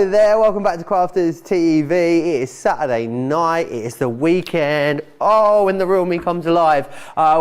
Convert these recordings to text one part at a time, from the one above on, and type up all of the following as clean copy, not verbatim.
Hello there, welcome back to Crafters TV. It is Saturday night, it is the weekend. Oh, when the real me comes alive.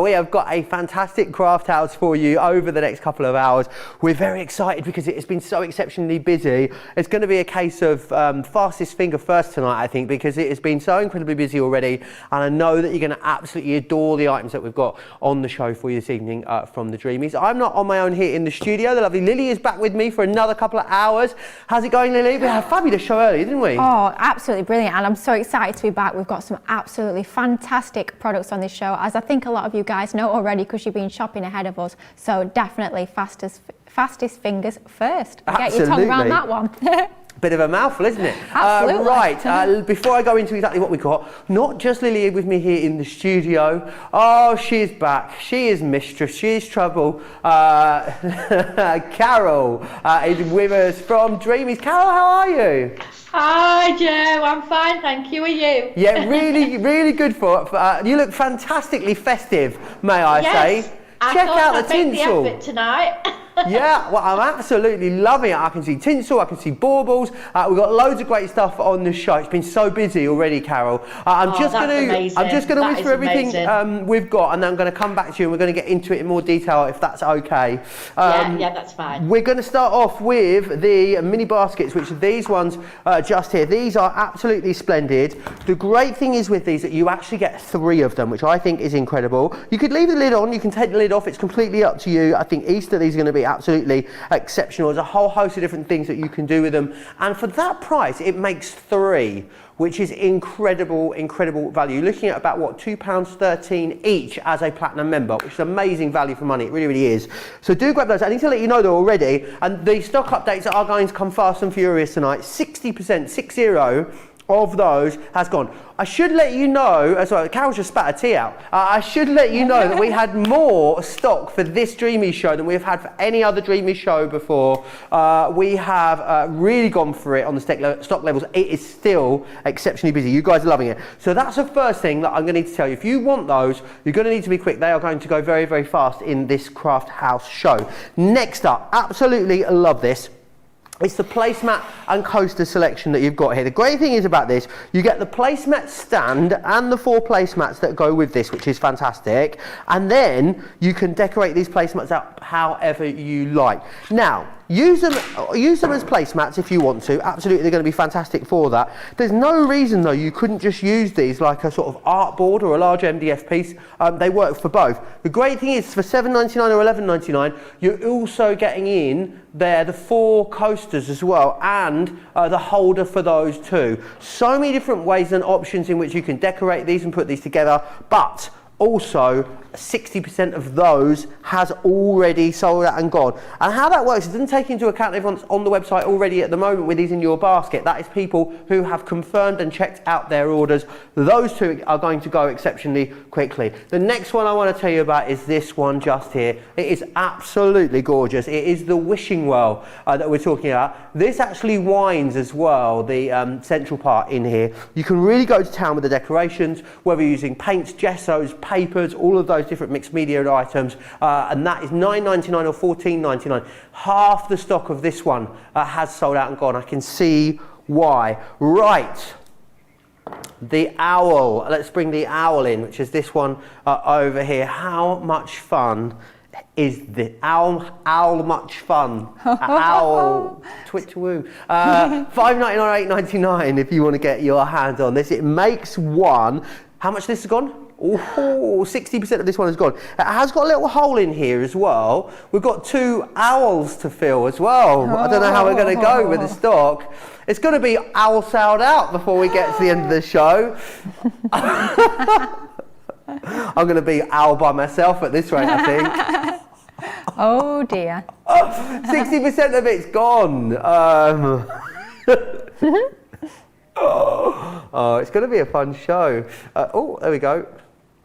We have got a fantastic craft house for you over the next couple of hours. We're very excited because it has been so exceptionally busy. It's going to be a case of fastest finger first tonight, I think, because it has been so incredibly busy already. And I know that you're going to absolutely adore the items that we've got on the show for you this evening from the Dreamies. I'm not on my own here in the studio. The lovely Lily is back with me for another couple of hours. How's it going, Lily? We had a fabulous show earlier, didn't we? Oh, absolutely brilliant, and I'm so excited to be back. We've got some absolutely fantastic products on this show, as I think a lot of you guys know already because you've been shopping ahead of us. So definitely fastest fingers first. Get your tongue around that one. Bit of a mouthful, isn't it? Absolutely. Right, before I go into exactly what we got, not just Lily with me here in the studio. Oh, she's back. She is mistress. She is trouble. Carol is with us from Dreamies. Carol, how are you? Hi, Joe. I'm fine, thank you. Are you? Yeah, really, really good for you look fantastically festive, may I say. Check out the tinsel. The effort tonight. Yeah, well, I'm absolutely loving it. I can see tinsel, I can see baubles. We've got loads of great stuff on the show. It's been so busy already, Carol. I'm just going to whisper everything we've got, and then I'm going to come back to you and we're going to get into it in more detail if that's okay. Yeah, that's fine. We're going to start off with the mini baskets, which are these ones just here. These are absolutely splendid. The great thing is with these that you actually get 3 of them, which I think is incredible. You could leave the lid on, you can take the lid off. It's completely up to you. I think Easter, these are going to be absolutely exceptional. There's a whole host of different things that you can do with them, and for that price it makes 3, which is incredible value. You're looking at about what, £2.13 each as a platinum member, which is amazing value for money. It really is. So do grab those. I need to let you know though already, and the stock updates are going to come fast and furious tonight. 60%, 60 of those has gone. I should let you know, sorry, Carol's just spat her tea out. I should let you know that we had more stock for this Dreamies show than we've had for any other Dreamies show before. We have really gone for it on the stock levels. It is still exceptionally busy. You guys are loving it. So that's the first thing that I'm going to need to tell you. If you want those, you're going to need to be quick. They are going to go very, very fast in this craft house show. Next up, absolutely love this. It's the placemat and coaster selection that you've got here. The great thing is about this, you get the placemat stand and the 4 placemats that go with this, which is fantastic. And then you can decorate these placemats up however you like. Now, use them as placemats if you want to. Absolutely, they're going to be fantastic for that. There's no reason though you couldn't just use these like a sort of art board or a large MDF piece. They work for both. The great thing is for $7.99 or $11.99, you're also getting in there the 4 coasters as well, and the holder for those too. So many different ways and options in which you can decorate these and put these together, but also 60% of those has already sold out and gone. And how that works, it doesn't take into account everyone's on the website already at the moment with these in your basket. That is people who have confirmed and checked out their orders. Those 2 are going to go exceptionally quickly. The next one I want to tell you about is this one just here. It is absolutely gorgeous. It is the wishing well that we're talking about. This actually winds as well, the central part in here. You can really go to town with the decorations, whether you're using paints, gessos, papers, all of those different mixed media items, and that is $9.99 or $14.99. Half the stock of this one has sold out and gone. I can see why. Right, the owl. Let's bring the owl in, which is this one over here. How much fun is the owl much fun? Owl twit-woo. $5.99 or $8.99 if you want to get your hands on this. It makes one. How much this has gone? Oh, 60% of this one has gone. It has got a little hole in here as well. We've got 2 owls to fill as well. I don't know how we're going to go with the stock. It's going to be owl sold out before we get to the end of the show. I'm going to be owl by myself at this rate, I think. Oh dear. 60% of it's gone. Oh, it's going to be a fun show. Oh, there we go.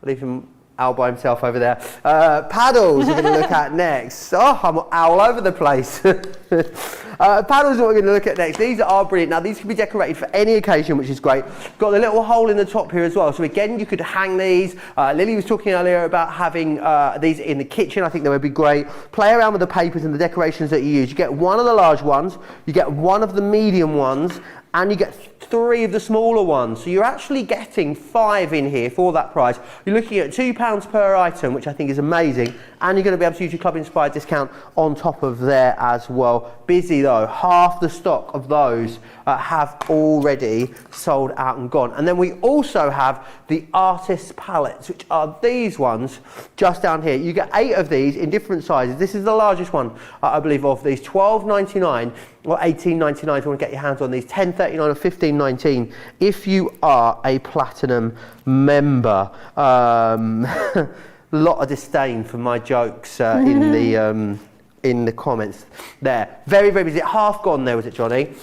Leave him Al by himself over there. Paddles we're going to look at next. Oh, I'm all over the place. Paddles what we're going to look at next. These are brilliant. Now these can be decorated for any occasion, which is great. Got the little hole in the top here as well. So again, you could hang these. Lily was talking earlier about having these in the kitchen. I think they would be great. Play around with the papers and the decorations that you use. You get one of the large ones, you get one of the medium ones, and you get 3 of the smaller ones. So you're actually getting 5 in here for that price. You're looking at £2 per item, which I think is amazing. And you're going to be able to use your Club Inspired discount on top of there as well. Busy though, half the stock of those have already sold out and gone. And then we also have the artist palettes, which are these ones just down here. You get 8 of these in different sizes. This is the largest one, I believe, of these. £12.99 or £18.99 if you want to get your hands on these. £10.39 or £15.19 if you are a platinum member. Lot of disdain for my jokes in the comments there. Very, very busy. Half gone there, was it, Johnny?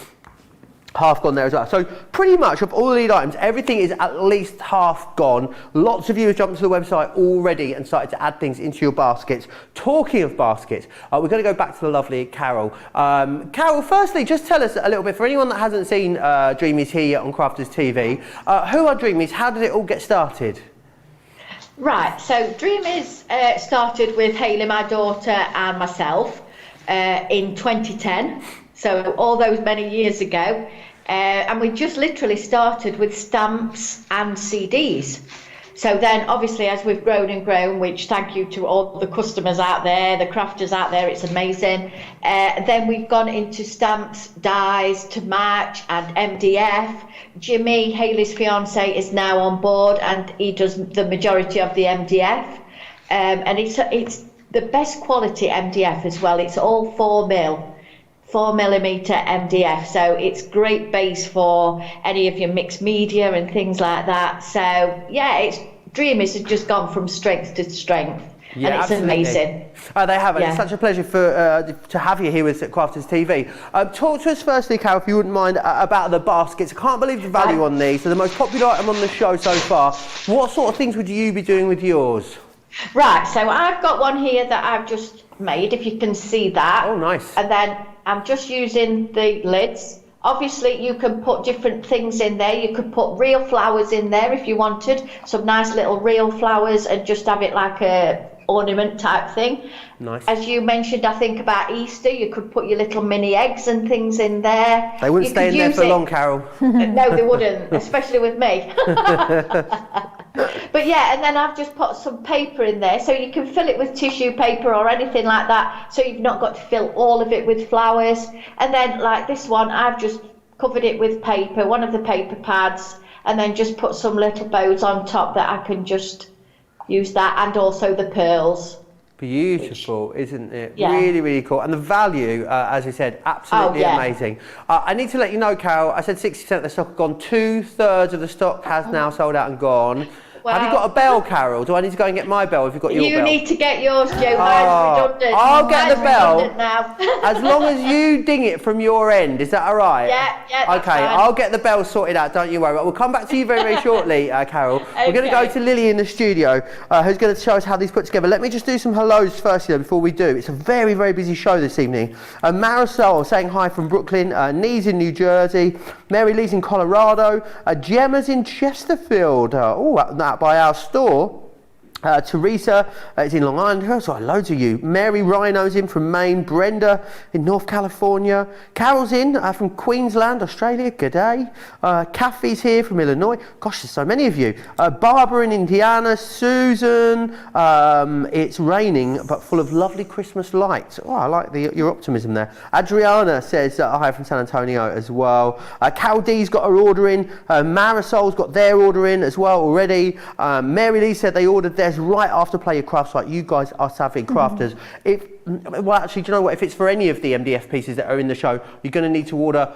Half gone there as well. So pretty much of all the lead items, everything is at least half gone. Lots of you have jumped to the website already and started to add things into your baskets. Talking of baskets, we're going to go back to the lovely Carol. Carol, firstly, just tell us a little bit, for anyone that hasn't seen Dreamies here yet on Crafters TV, who are Dreamies? How did it all get started? Right, so Dreamies started with Hayley, my daughter, and myself in 2010, so all those many years ago, and we just literally started with stamps and CDs. So then obviously as we've grown and grown, which thank you to all the customers out there, the crafters out there, it's amazing, then we've gone into stamps, dies to match and MDF. Jimmy, Hayley's fiance, is now on board and he does the majority of the MDF, and it's the best quality MDF as well. It's all 4mm MDF, so it's great base for any of your mixed media and things like that. So yeah, Dreamies has just gone from strength to strength. Yeah, and it's absolutely amazing. They have, and it's such a pleasure to have you here with Crafters TV. Talk to us firstly, Carol, if you wouldn't mind, about the baskets. I can't believe the value on these. They're the most popular item on the show so far. What sort of things would you be doing with yours? Right, so I've got one here that I've just made, if you can see that. Oh, nice. And then I'm just using the lids. Obviously, you can put different things in there. You could put real flowers in there if you wanted, some nice little real flowers, and just have it like a ornament type thing. Nice. As you mentioned, I think about Easter, you could put your little mini eggs and things in there. They wouldn't stay in there for long, Carol. No, they wouldn't, especially with me. But yeah, and then I've just put some paper in there, so you can fill it with tissue paper or anything like that, so you've not got to fill all of it with flowers. And then like this one, I've just covered it with paper, one of the paper pads, and then just put some little bows on top that I can just use that, and also the pearls. Beautiful, isn't it? Yeah. Really, really cool. And the value, as we said, absolutely amazing. I need to let you know, Carol, I said 60% of the stock have gone. 2/3 of the stock has now sold out and gone. Have you got a bell, Carol? Do I need to go and get my bell? Have you got your bell? You need to get yours, Joe. Mine's redundant. I'll get the bell now. as long as you ding it from your end. Is that all right? Yeah, that's okay, fine. I'll get the bell sorted out. Don't you worry. We'll come back to you very, very shortly, Carol. Okay. We're going to go to Lily in the studio, who's going to show us how these put together. Let me just do some hellos first, though, before we do. It's a very, very busy show this evening. Marisol saying hi from Brooklyn. Nee's in New Jersey. Mary Lee's in Colorado. Gemma's in Chesterfield. That by our store. Teresa is in Long Island. Sorry, loads of you. Mary Rhino's in from Maine. Brenda in North California. Carol's in from Queensland, Australia. G'day. Kathy's here from Illinois. Gosh, there's so many of you. Barbara in Indiana. Susan. It's raining but full of lovely Christmas lights. Oh, I like your optimism there. Adriana says hi from San Antonio as well. Carol D's got her order in. Marisol's got their order in as well already. Mary Lee said they ordered theirs right after Play Your Craft site. You guys are savvy crafters. Well, actually, do you know what? If it's for any of the MDF pieces that are in the show, you're going to need to order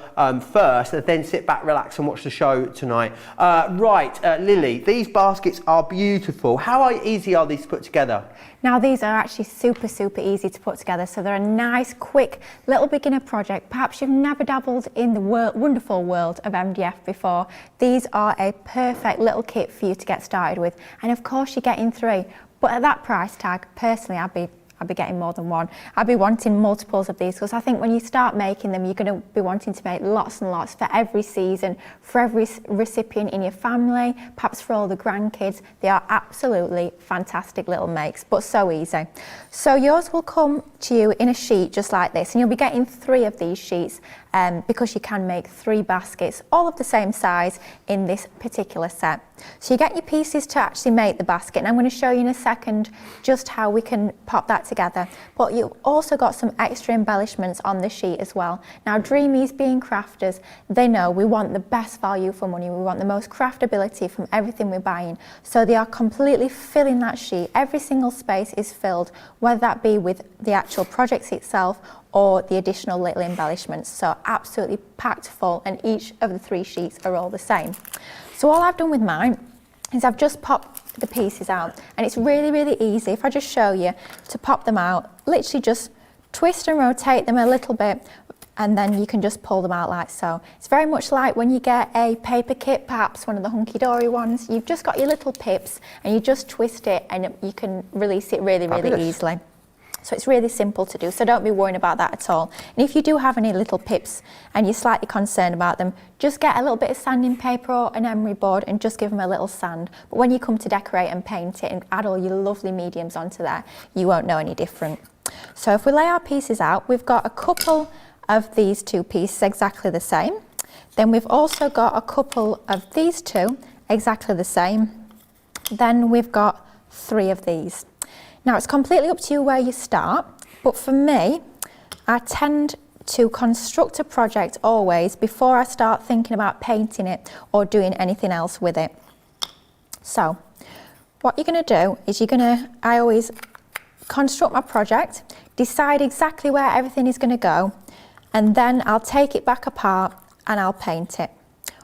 first, and then sit back, relax, and watch the show tonight. Lily, these baskets are beautiful. How easy are these to put together? Now these are actually super, super easy to put together. So they're a nice, quick, little beginner project. Perhaps you've never dabbled in the wonderful world of MDF before. These are a perfect little kit for you to get started with. And of course you're getting 3. But at that price tag, personally, I'd be getting more than one. I'd be wanting multiples of these, because I think when you start making them, you're going to be wanting to make lots and lots for every season, for every recipient in your family, perhaps for all the grandkids. They are absolutely fantastic little makes, but so easy. So yours will come to you in a sheet just like this, and you'll be getting 3 of these sheets because you can make 3 baskets, all of the same size in this particular set. So you get your pieces to actually make the basket, and I'm going to show you in a second just how we can pop that together. But you've also got some extra embellishments on the sheet as well. Now, Dreamies, being crafters, they know we want the best value for money. We want the most craftability from everything we're buying. So they are completely filling that sheet. Every single space is filled, whether that be with the actual projects itself or the additional little embellishments. So absolutely packed full, and each of the 3 sheets are all the same. So all I've done with mine is I've just popped the pieces out, and it's really, really easy. If I just show you to pop them out, literally just twist and rotate them a little bit, and then you can just pull them out like so. It's very much like when you get a paper kit, perhaps one of the hunky-dory ones. You've just got your little pips, and you just twist it, and you can release it really, really easily. So it's really simple to do, so don't be worrying about that at all. And if you do have any little pips and you're slightly concerned about them, just get a little bit of sanding paper or an emery board and just give them a little sand. But when you come to decorate and paint it and add all your lovely mediums onto there, you won't know any different. So if we lay our pieces out, we've got a couple of these 2 pieces exactly the same. Then we've also got a couple of these 2 exactly the same. Then we've got 3 of these. Now, it's completely up to you where you start, but for me, I tend to construct a project always before I start thinking about painting it or doing anything else with it. So what you're going to do is I always construct my project, decide exactly where everything is going to go, and then I'll take it back apart and I'll paint it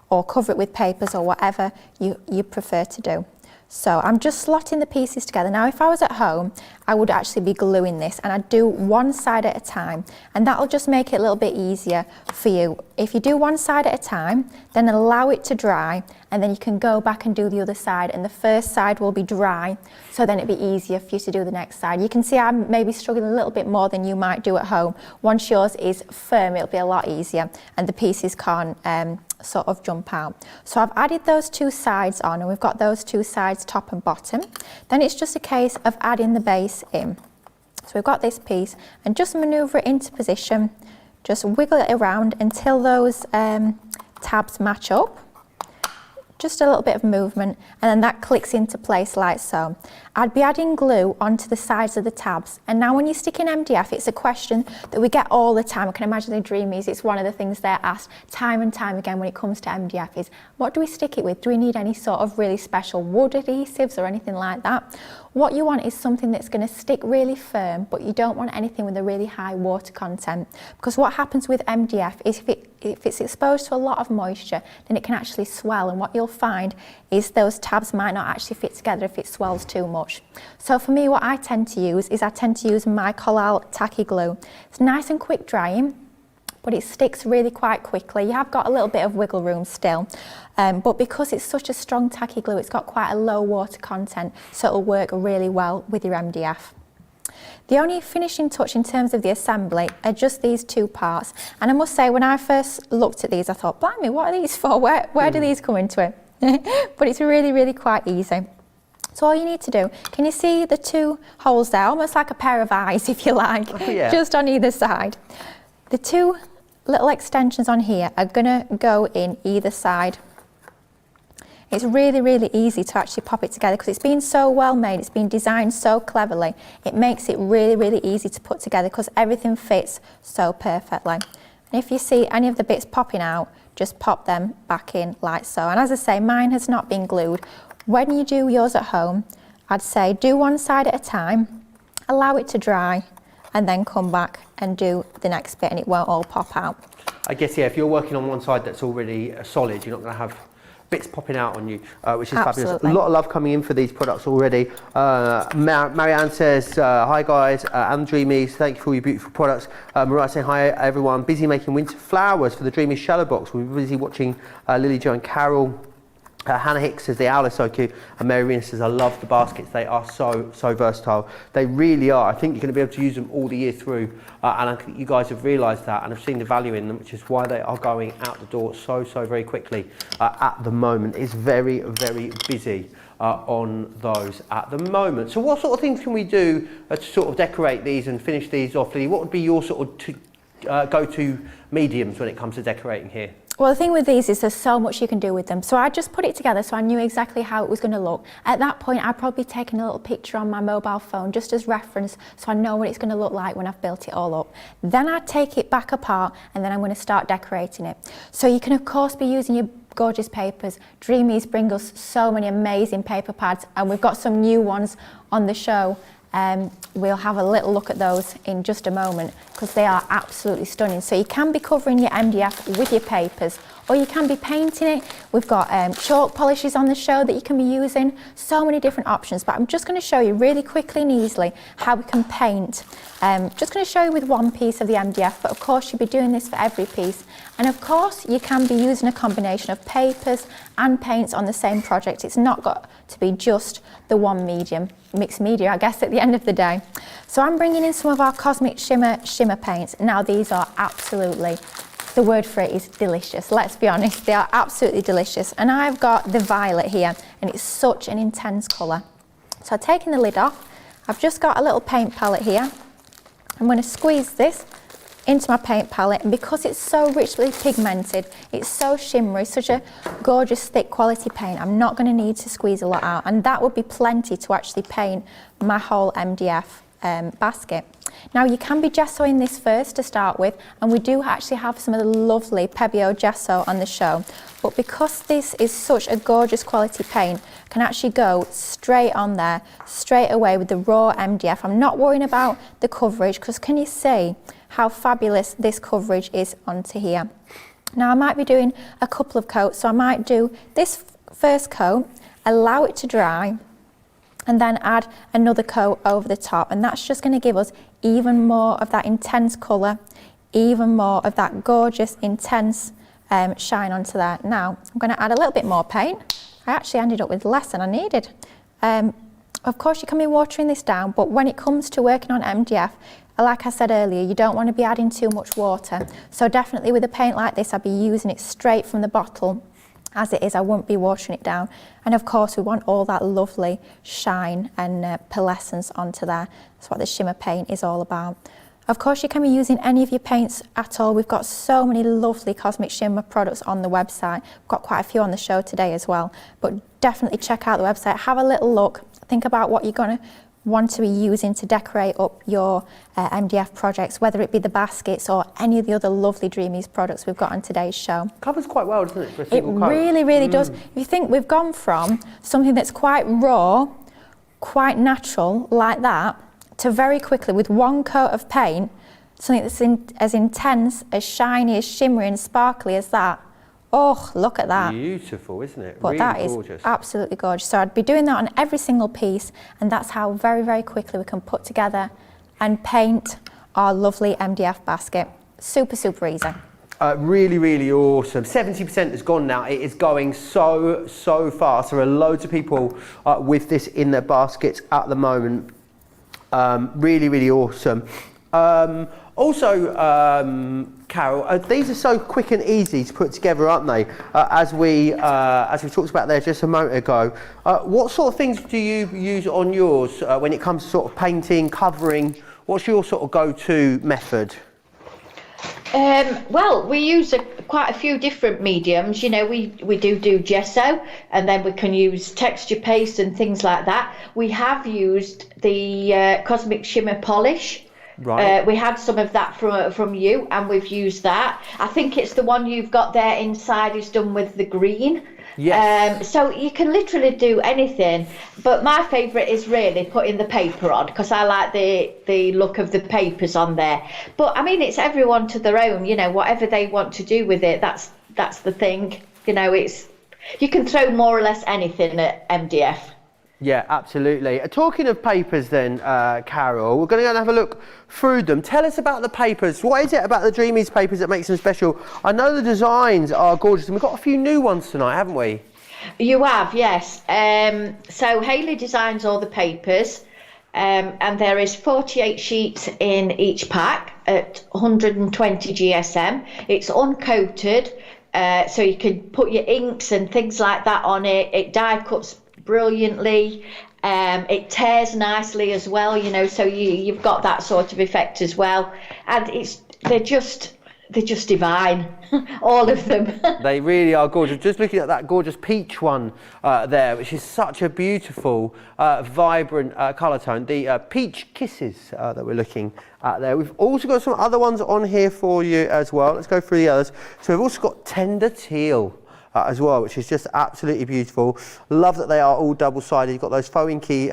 or cover it with papers or whatever you prefer to do. So I'm just slotting the pieces together. Now, if I was at home, I would actually be gluing this, and I'd do one side at a time, and that'll just make it a little bit easier for you. If you do one side at a time, then allow it to dry, and then you can go back and do the other side, and the first side will be dry, so then it'll be easier for you to do the next side. You can see I'm maybe struggling a little bit more than you might do at home. Once yours is firm, it'll be a lot easier, and the pieces can't sort of jump out. So I've added those 2 sides on, and we've got those 2 sides top and bottom. Then it's just a case of adding the base in. So we've got this piece, and just maneuver it into position, just wiggle it around until those tabs match up. Just a little bit of movement, and then that clicks into place like so. I'd be adding glue onto the sides of the tabs, and now when you stick in MDF, it's a question that we get all the time. I can imagine the Dreamies, it's one of the things they're asked time and time again when it comes to MDF is, what do we stick it with? Do we need any sort of really special wood adhesives or anything like that? What you want is something that's going to stick really firm, but you don't want anything with a really high water content, because what happens with MDF is if it's exposed to a lot of moisture, then it can actually swell, and what you'll find is those tabs might not actually fit together if it swells too much. So for me, what I tend to use is my Collal tacky glue. It's nice and quick drying, but it sticks really quite quickly. You have got a little bit of wiggle room still, but because it's such a strong tacky glue, it's got quite a low water content, so it'll work really well with your MDF. The only finishing touch in terms of the assembly are just these 2 parts, and I must say, when I first looked at these, I thought, blimey, what are these for? Where do these come into it? But it's really, really quite easy. So all you need to do, can you see the 2 holes there, almost like a pair of eyes, if you like, just on either side. The 2 little extensions on here are going to go in either side. It's really, really easy to actually pop it together because it's been so well made, it's been designed so cleverly. It makes it really, really easy to put together because everything fits so perfectly. And if you see any of the bits popping out, just pop them back in like so. And as I say, mine has not been glued. When you do yours at home, I'd say do one side at a time, allow it to dry, and then come back and do the next bit, and it won't all pop out. I guess, yeah, if you're working on one side that's already solid, you're not going to have bits popping out on you, which is fabulous. A lot of love coming in for these products already. Marianne says, hi guys, and Dreamies, thank you for all your beautiful products. Mariah saying, hi everyone, busy making winter flowers for the Dreamies Shallow Box. We're busy watching Lily Jo and Carol Hannah Hicks says the owl is so cute, and Mary Rena says I love the baskets. They are so versatile. They really are. I think you're going to be able to use them all the year through, and I think you guys have realised that and have seen the value in them, which is why they are going out the door so very quickly at the moment. It's very busy on those at the moment. So what sort of things can we do to sort of decorate these and finish these off, Lily? What would be your sort of go-to mediums when it comes to decorating here? Well, the thing with these is there's so much you can do with them. So I just put it together so I knew exactly how it was going to look. At that point, I'd probably taken a little picture on my mobile phone just as reference so I know what it's going to look like when I've built it all up. Then I'd take it back apart and then I'm going to start decorating it. So you can, of course, be using your gorgeous papers. Dreamies bring us so many amazing paper pads, and we've got some new ones on the show. We'll have a little look at those in just a moment because they are absolutely stunning. So you can be covering your MDF with your papers, or you can be painting it. We've got chalk polishes on the show that you can be using, so many different options, but I'm just going to show you really quickly and easily how we can paint. Just going to show you with one piece of the MDF, but of course you'll be doing this for every piece. And of course you can be using a combination of papers and paints on the same project. It's not got to be just the one medium, mixed media, I guess, at the end of the day. So I'm bringing in some of our Cosmic Shimmer paints. Now these are absolutely, the word for it is delicious. Let's be honest, they are absolutely delicious. And I've got the violet here, and it's such an intense colour. So I've taken the lid off. I've just got a little paint palette here. I'm going to squeeze this into my paint palette, and because it's so richly pigmented, it's so shimmery, such a gorgeous thick quality paint, I'm not going to need to squeeze a lot out, and that would be plenty to actually paint my whole MDF basket. Now you can be gessoing this first to start with, and we do actually have some of the lovely Pebbio gesso on the show, but because this is such a gorgeous quality paint, can actually go straight on there straight away with the raw MDF. I'm not worrying about the coverage, because can you see how fabulous this coverage is onto here? Now I might be doing a couple of coats, so I might do this first coat, allow it to dry, and then add another coat over the top, and that's just going to give us even more of that intense colour, even more of that gorgeous intense shine onto there. Now I'm going to add a little bit more paint. I actually ended up with less than I needed. Of course you can be watering this down, but when it comes to working on MDF, like I said earlier, you don't want to be adding too much water. So definitely with a paint like this, I'd be using it straight from the bottle as it is. I won't be watering it down. And of course we want all that lovely shine and pearlescence onto there. That's what the shimmer paint is all about. Of course you can be using any of your paints at all. We've got so many lovely Cosmic Shimmer products on the website. We've got quite a few on the show today as well. But definitely check out the website, have a little look, think about what you're going to want to be using to decorate up your MDF projects, whether it be the baskets or any of the other lovely Dreamies products we've got on today's show. Covers quite well, doesn't it, for a It single coat? really does. If you think we've gone from something that's quite raw, quite natural like that, to very quickly with one coat of paint, something that's as intense, as shiny, as shimmery and sparkly as that. Oh, look at that. Beautiful, isn't it? But really that is gorgeous. absolutely gorgeous. So I'd be doing that on every single piece, and that's how very quickly we can put together and paint our lovely MDF basket. Super easy. Really awesome. 70% has gone now. It is going so fast. There are loads of people with this in their baskets at the moment. Really awesome. Also, Carol, these are so quick and easy to put together, aren't they? As we talked about there just a moment ago. What sort of things do you use on yours when it comes to sort of painting, covering? What's your sort of go-to method? Well, we use quite a few different mediums. You know, we do gesso, and then we can use texture paste and things like that. We have used the Cosmic Shimmer polish. Right. We had some of that from you, and we've used that. I think it's the one you've got there inside is done with the green. Yes. So you can literally do anything, but my favourite is really putting the paper on, because I like the look of the papers on there. But I mean, it's everyone to their own, you know, whatever they want to do with it, that's the thing. You know, you can throw more or less anything at MDF. Yeah, absolutely. Talking of papers then, Carol, we're going to go and have a look through them. Tell us about the papers. What is it about the Dreamies papers that makes them special? I know the designs are gorgeous, and we've got a few new ones tonight, haven't we? You have, yes. So Hayley designs all the papers, and there is 48 sheets in each pack at 120 GSM. It's uncoated, so you can put your inks and things like that on it. It die cuts brilliantly. It tears nicely as well, you know, so you've got that sort of effect as well. And they're just divine, all of them. They really are gorgeous. Just looking at that gorgeous peach one there, which is such a beautiful, vibrant colour tone. The peach kisses that we're looking at there. We've also got some other ones on here for you as well. Let's go through the others. So we've also got tender teal. As well, which is just absolutely beautiful. Love that they are all double-sided. You've got those faux inky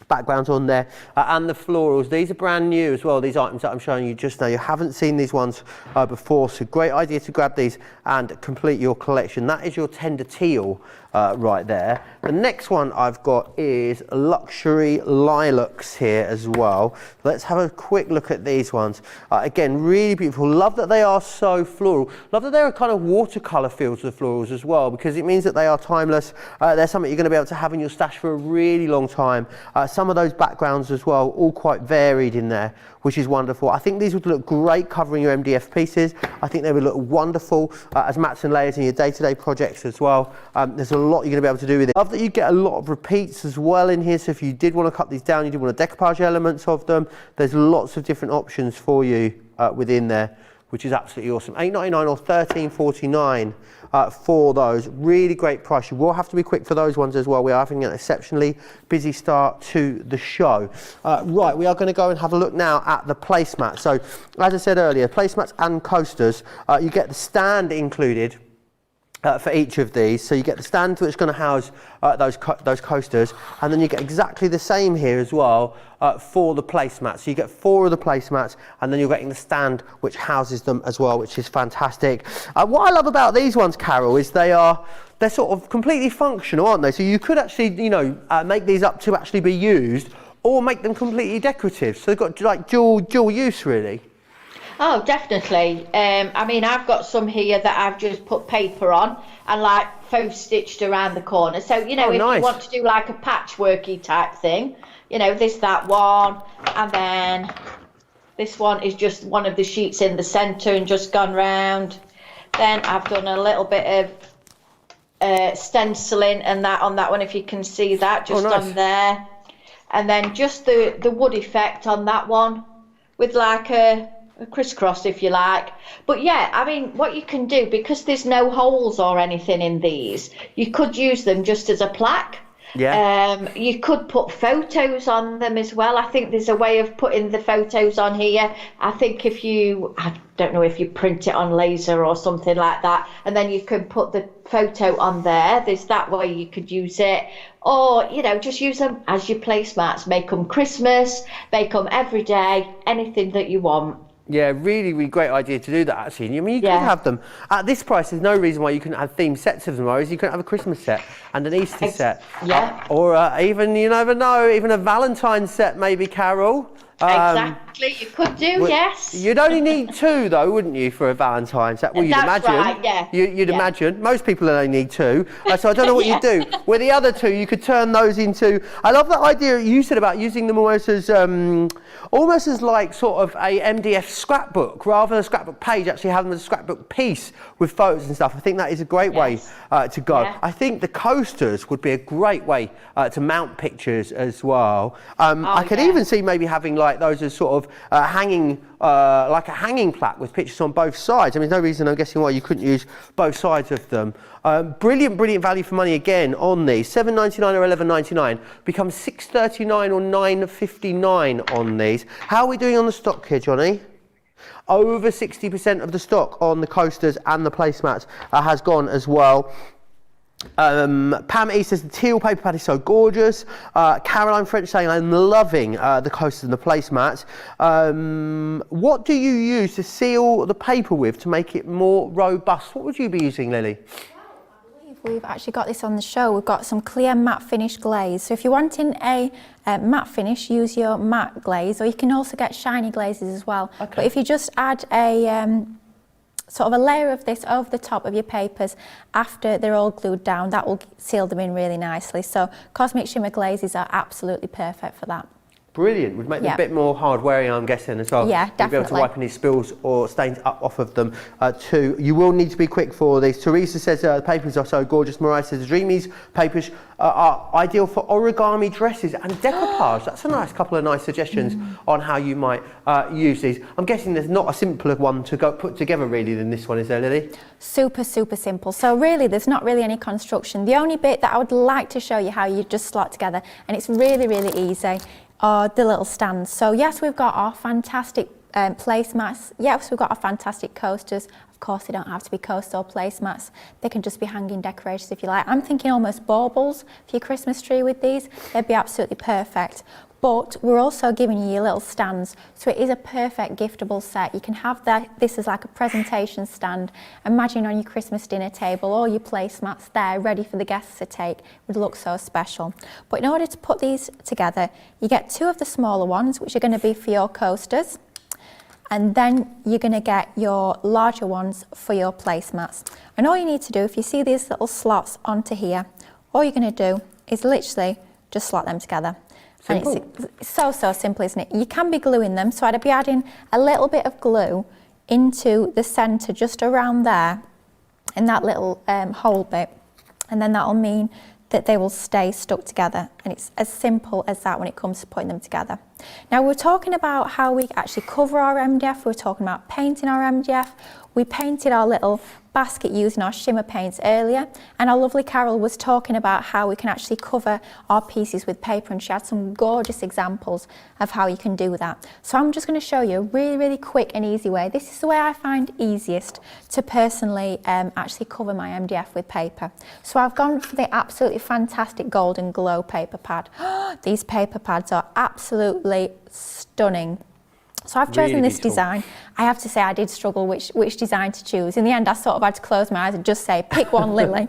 backgrounds on there, and the florals. These are brand new as well, these items that I'm showing you just now. You haven't seen these ones before, so great idea to grab these and complete your collection. That is your tender teal right there. The next one I've got is luxury lilacs here as well. Let's have a quick look at these ones. Again, really beautiful. Love that they are so floral. Love that there are kind of watercolour feels to the florals as well, because it means that they are timeless. They're something you're going to be able to have in your stash for a really long time. Some of those backgrounds as well, all quite varied in there, which is wonderful. I think these would look great covering your MDF pieces. I think they would look wonderful as mats and layers in your day-to-day projects as well. There's a lot you're going to be able to do with it. Love that you get a lot of repeats as well in here, so if you did want to cut these down, you did want to decoupage elements of them, there's lots of different options for you within there, which is absolutely awesome. $8.99 or $13.49 for those. Really great price. You will have to be quick for those ones as well. We are having an exceptionally busy start to the show. Right, we are going to go and have a look now at the placemat. So, as I said earlier, placemats and coasters, you get the stand included. For each of these, so you get the stand which is going to house those coasters, and then you get exactly the same here as well for the placemats. So you get 4 of the placemats, and then you're getting the stand which houses them as well, which is fantastic. What I love about these ones, Carol, is they're sort of completely functional, aren't they? So you could actually, you know, make these up to actually be used, or make them completely decorative. So they've got like dual use, really. Oh, definitely. I mean, I've got some here that I've just put paper on and like faux stitched around the corner. So, you know, if nice. you want to do like a patchworky type thing, you know, there's that one. And then this one is just one of the sheets in the centre and just gone round. Then I've done a little bit of stenciling and that on that one, if you can see that, just nice. on there. And then just the wood effect on that one with like a crisscross, if you like. But yeah, I mean, what you can do, because there's no holes or anything in these, you could use them just as a plaque. Yeah. You could put photos on them as well. I think there's a way of putting the photos on here. I think I don't know if you print it on laser or something like that, and then you can put the photo on there. There's that way you could use it. Or, you know, just use them as your placemats. Make them Christmas, make them every day, anything that you want. Yeah, really, really great idea to do that, actually. I mean, you could have them. At this price, there's no reason why you couldn't have themed sets of them, or you couldn't have a Christmas set and an Easter set. Yeah. Or even, you never know, even a Valentine's set, maybe, Carol. Exactly, you could do, yes. You'd only need 2, though, wouldn't you, for a Valentine's set? Well, you'd That's imagine. right, yeah. You'd imagine. Most people only need 2. So I don't know what you'd do. With the other 2, you could turn those into... I love that idea you said about using them almost as like sort of a MDF scrapbook, rather than a scrapbook page, actually have them as a scrapbook piece with photos and stuff. I think that is a great way to go. Yeah. I think the coasters would be a great way to mount pictures as well. I could even see maybe having like those as sort of hanging, like a hanging plaque with pictures on both sides. I mean, there's no reason I'm guessing why you couldn't use both sides of them. Brilliant value for money again on these. $7.99 or $11.99 becomes $6.39 or $9.59 on these. How are we doing on the stock here, Johnny? Over 60% of the stock on the coasters and the placemats has gone as well. Pam E says the teal paper pad is so gorgeous. Caroline French saying I'm loving the coasters and the placemats. What do you use to seal the paper with to make it more robust? What would you be using, Lily? We've actually got this on the show. We've got some clear matte finish glaze. So if you're wanting a matte finish, use your matte glaze, or you can also get shiny glazes as well. Okay. But if you just add sort of a layer of this over the top of your papers after they're all glued down. That will seal them in really nicely. So cosmic shimmer glazes are absolutely perfect for that. Brilliant. Would make them a bit more hard wearing, I'm guessing, as well. Yeah, You'll be able to definitely. wipe any spills or stains up off of them too. You will need to be quick for these. Teresa says the papers are so gorgeous. Mariah says the Dreamies papers are ideal for origami dresses and decoupage. That's a nice couple of nice suggestions on how you might use these. I'm guessing there's not a simpler one to go put together really than this one, is there, Lily? Super, super simple. So really, there's not really any construction. The only bit that I would like to show you how you just slot together, and it's really, really easy, are the little stands. So yes, we've got our fantastic placemats. Yes, we've got our fantastic coasters. Of course, they don't have to be coaster or placemats. They can just be hanging decorations if you like. I'm thinking almost baubles for your Christmas tree with these. They'd be absolutely perfect. But we're also giving you your little stands, so it is a perfect giftable set. You can have this as like a presentation stand. Imagine on your Christmas dinner table, all your placemats there ready for the guests to take. It would look so special. But in order to put these together, you get 2 of the smaller ones, which are going to be for your coasters, and then you're going to get your larger ones for your placemats. And all you need to do, if you see these little slots onto here, all you're going to do is literally just slot them together. Simple. And it's so simple, isn't it? You can be gluing them, so I'd be adding a little bit of glue into the centre, just around there, in that little hole bit, and then that'll mean that they will stay stuck together. And it's as simple as that when it comes to putting them together. Now, we're talking about how we actually cover our MDF. We're talking about painting our MDF. We painted our little basket using our shimmer paints earlier, and our lovely Carol was talking about how we can actually cover our pieces with paper, and she had some gorgeous examples of how you can do that. So I'm just going to show you a really, really quick and easy way. This is the way I find easiest to personally actually cover my MDF with paper. So I've gone for the absolutely fantastic Golden Glow paper pad. These paper pads are absolutely stunning. So I've chosen Really this beautiful. design. I have to say I did struggle which design to choose. In the end, I sort of had to close my eyes and just say, pick one, Lily.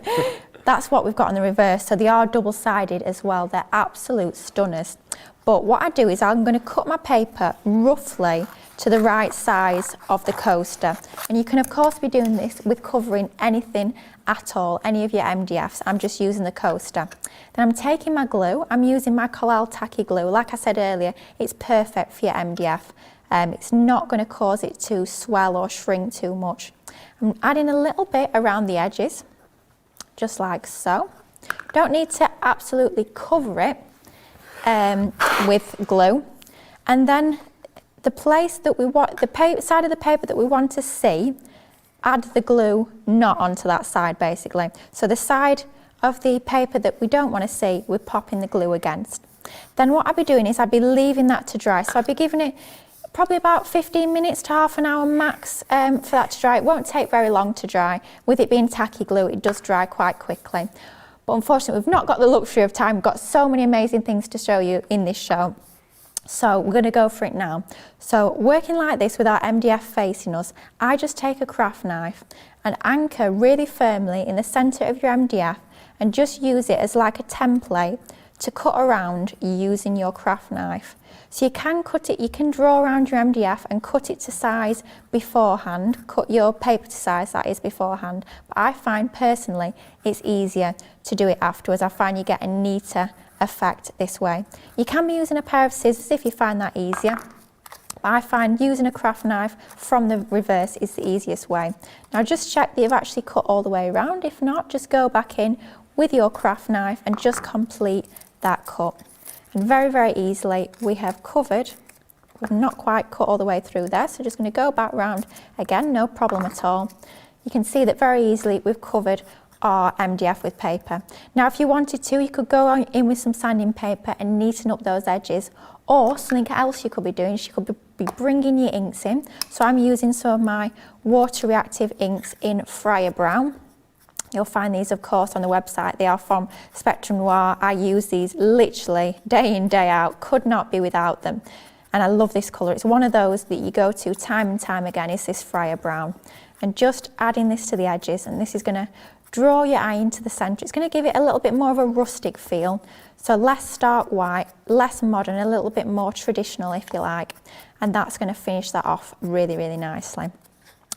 That's what we've got on the reverse. So they are double-sided as well. They're absolute stunners. But what I do is I'm going to cut my paper roughly to the right size of the coaster. And you can, of course, be doing this with covering anything at all, any of your MDFs. I'm just using the coaster. Then I'm taking my glue. I'm using my Collal tacky glue. Like I said earlier, it's perfect for your MDF. It's not going to cause it to swell or shrink too much. I'm adding a little bit around the edges, just like so. Don't need to absolutely cover it with glue. And then the place that we want, side of the paper that we want to see, add the glue not onto that side basically. So the side of the paper that we don't want to see, we're popping the glue against. Then what I'd be doing is I'd be leaving that to dry. So I'd be giving it probably about 15 minutes to half an hour max for that to dry. It won't take very long to dry. With it being tacky glue, it does dry quite quickly. But unfortunately, we've not got the luxury of time. We've got so many amazing things to show you in this show. So we're going to go for it now. So working like this with our MDF facing us, I just take a craft knife and anchor really firmly in the centre of your MDF and just use it as like a template to cut around using your craft knife. So you can cut it, you can draw around your MDF and cut it to size beforehand, cut your paper to size, that is, beforehand. But I find personally it's easier to do it afterwards. I find you get a neater effect this way. You can be using a pair of scissors if you find that easier. But I find using a craft knife from the reverse is the easiest way. Now just check that you've actually cut all the way around. If not, just go back in with your craft knife and just complete that cut. And very, very easily we have covered, we've not quite cut all the way through there, so just going to go back round again, no problem at all. You can see that very easily we've covered our MDF with paper. Now if you wanted to, you could go in with some sanding paper and neaten up those edges, or something else you could be doing, you could be bringing your inks in. So I'm using some of my water reactive inks in Friar Brown. You'll find these, of course, on the website. They are from Spectrum Noir. I use these literally day in, day out. Could not be without them. And I love this colour. It's one of those that you go to time and time again, is this Friar Brown. And just adding this to the edges, and this is going to draw your eye into the centre. It's going to give it a little bit more of a rustic feel. So less stark white, less modern, a little bit more traditional, if you like. And that's going to finish that off really, really nicely.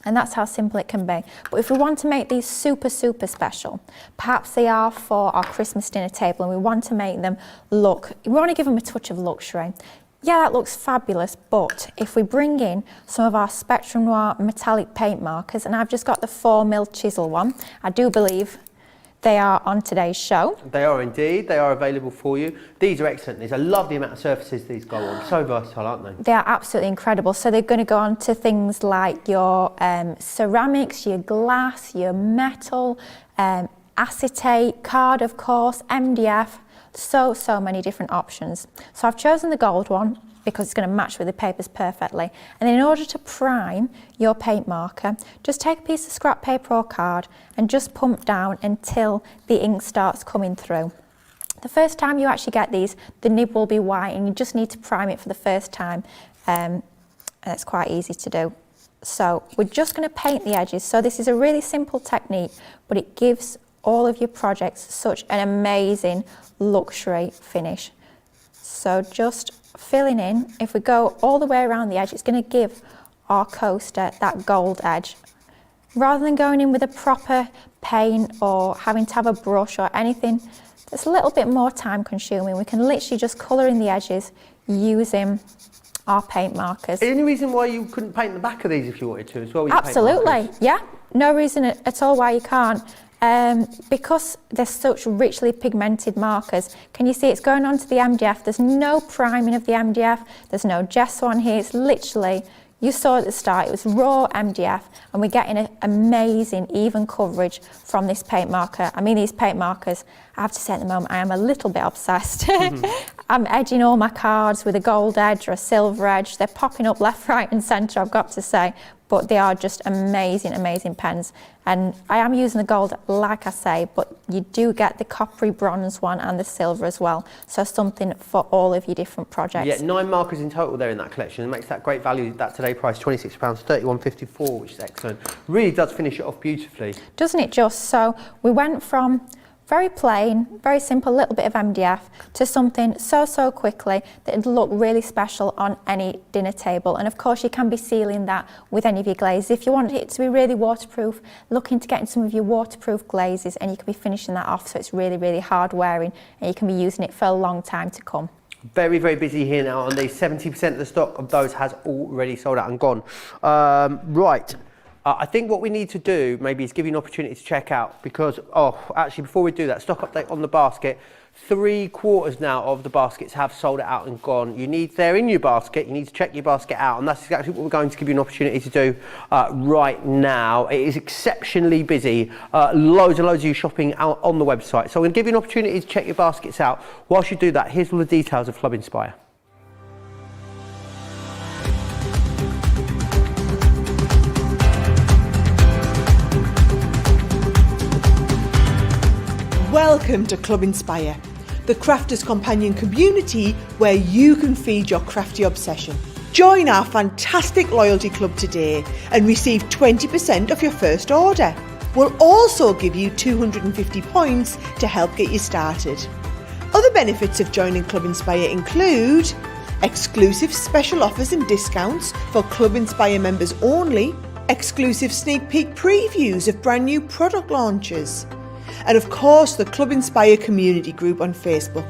And that's how simple it can be. But if we want to make these super, super special, perhaps they are for our Christmas dinner table and we want to make them look, we want to give them a touch of luxury. Yeah, that looks fabulous, but if we bring in some of our Spectrum Noir metallic paint markers, and I've just got the 4mm chisel one, I do believe they are on today's show. They are indeed. They are available for you. These are excellent. These, I love the amount of surfaces these go on. So versatile, aren't they? They are absolutely incredible. So they're going to go on to things like your ceramics, your glass, your metal, acetate, card of course, MDF. So many different options. So I've chosen the gold one because it's going to match with the papers perfectly. And in order to prime your paint marker, just take a piece of scrap paper or card and just pump down until the ink starts coming through. The first time you actually get these, the nib will be white and you just need to prime it for the first time. And it's quite easy to do. So we're just going to paint the edges. So this is a really simple technique, but it gives all of your projects such an amazing luxury finish. So just filling in, if we go all the way around the edge, it's going to give our coaster that gold edge. Rather than going in with a proper paint or having to have a brush or anything that's a little bit more time consuming, we can literally just colour in the edges using our paint markers. Any reason why you couldn't paint the back of these if you wanted to as well? Absolutely, yeah. No reason at all why you can't. Because they're such richly pigmented markers, can you see it's going onto the MDF? There's no priming of the MDF, there's no gesso on here, it's literally, you saw at the start, it was raw MDF, and we're getting an amazing even coverage from this paint marker. I mean, these paint markers, I have to say at the moment, I am a little bit obsessed. I'm edging all my cards with a gold edge or a silver edge. They're popping up left, right and centre, I've got to say. But they are just amazing, amazing pens. And I am using the gold, like I say, but you do get the coppery bronze one and the silver as well. So something for all of your different projects. Yeah, 9 markers in total there in that collection. It makes that great value, that today price, £26, £31.54, which is excellent. Really does finish it off beautifully. Doesn't it just? So we went from very plain, very simple, little bit of MDF to something so quickly that it'd look really special on any dinner table. And of course you can be sealing that with any of your glazes. If you want it to be really waterproof, look into getting some of your waterproof glazes and you can be finishing that off so it's really, really hard wearing and you can be using it for a long time to come. Very, very busy here now on these. 70% of the stock of those has already sold out and gone. Right. I think what we need to do maybe is give you an opportunity to check out because, actually before we do that, stock update on the basket. 3/4 now of the baskets have sold out and gone. They're in your basket, you need to check your basket out, and that's exactly what we're going to give you an opportunity to do right now. It is exceptionally busy, loads and loads of you shopping out on the website. So I'm going to give you an opportunity to check your baskets out. Whilst you do that, here's all the details of Club Inspire. Welcome to Club Inspire, the crafters companion community where you can feed your crafty obsession. Join our fantastic loyalty club today and receive 20% off your first order. We'll also give you 250 points to help get you started. Other benefits of joining Club Inspire include exclusive special offers and discounts for Club Inspire members only, exclusive sneak peek previews of brand new product launches, and of course the Club Inspire community group on Facebook,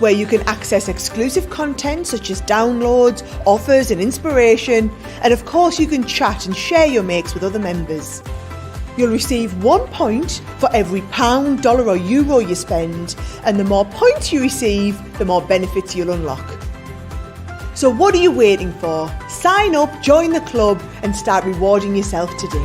where you can access exclusive content such as downloads, offers and inspiration, and of course you can chat and share your makes with other members. You'll receive 1 point for every £1, dollar or euro you spend, and the more points you receive, the more benefits you'll unlock. So what are you waiting for? Sign up, join the club and start rewarding yourself today.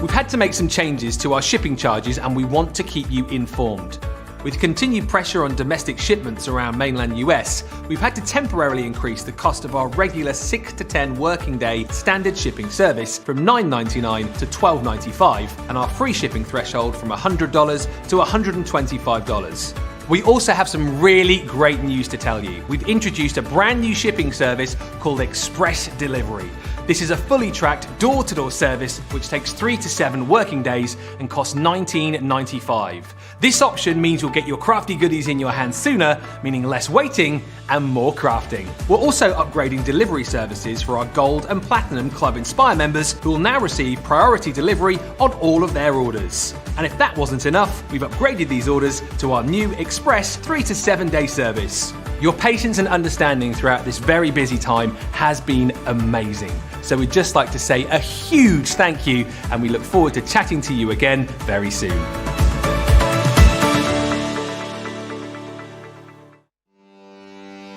We've had to make some changes to our shipping charges and we want to keep you informed. With continued pressure on domestic shipments around mainland US, we've had to temporarily increase the cost of our regular 6 to 10 working day standard shipping service from $9.99 to $12.95 and our free shipping threshold from $100 to $125. We also have some really great news to tell you. We've introduced a brand new shipping service called Express Delivery. This is a fully tracked door-to-door service which takes 3 to 7 working days and costs $19.95. This option means you'll get your crafty goodies in your hands sooner, meaning less waiting and more crafting. We're also upgrading delivery services for our Gold and Platinum Club Inspire members who will now receive priority delivery on all of their orders. And if that wasn't enough, we've upgraded these orders to our new Express 3 to 7 day service. Your patience and understanding throughout this very busy time has been amazing. So we'd just like to say a huge thank you, and we look forward to chatting to you again very soon.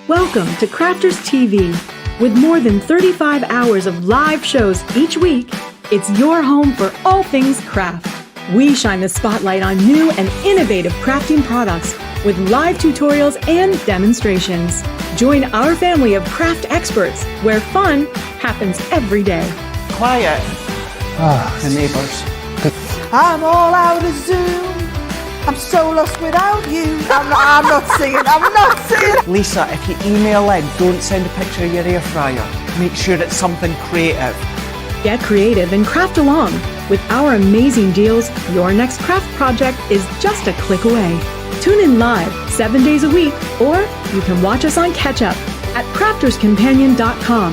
Welcome to Crafters TV. With more than 35 hours of live shows each week, it's your home for all things craft. We shine the spotlight on new and innovative crafting products with live tutorials and demonstrations. Join our family of craft experts where fun happens every day. Quiet. The neighbours. I'm all out of Zoom. I'm so lost without you. I'm not singing. Lisa, if you email in, don't send a picture of your air fryer. Make sure it's something creative. Get creative and craft along. With our amazing deals, your next craft project is just a click away. Tune in live 7 days a week, or you can watch us on Catch Up at crafterscompanion.com,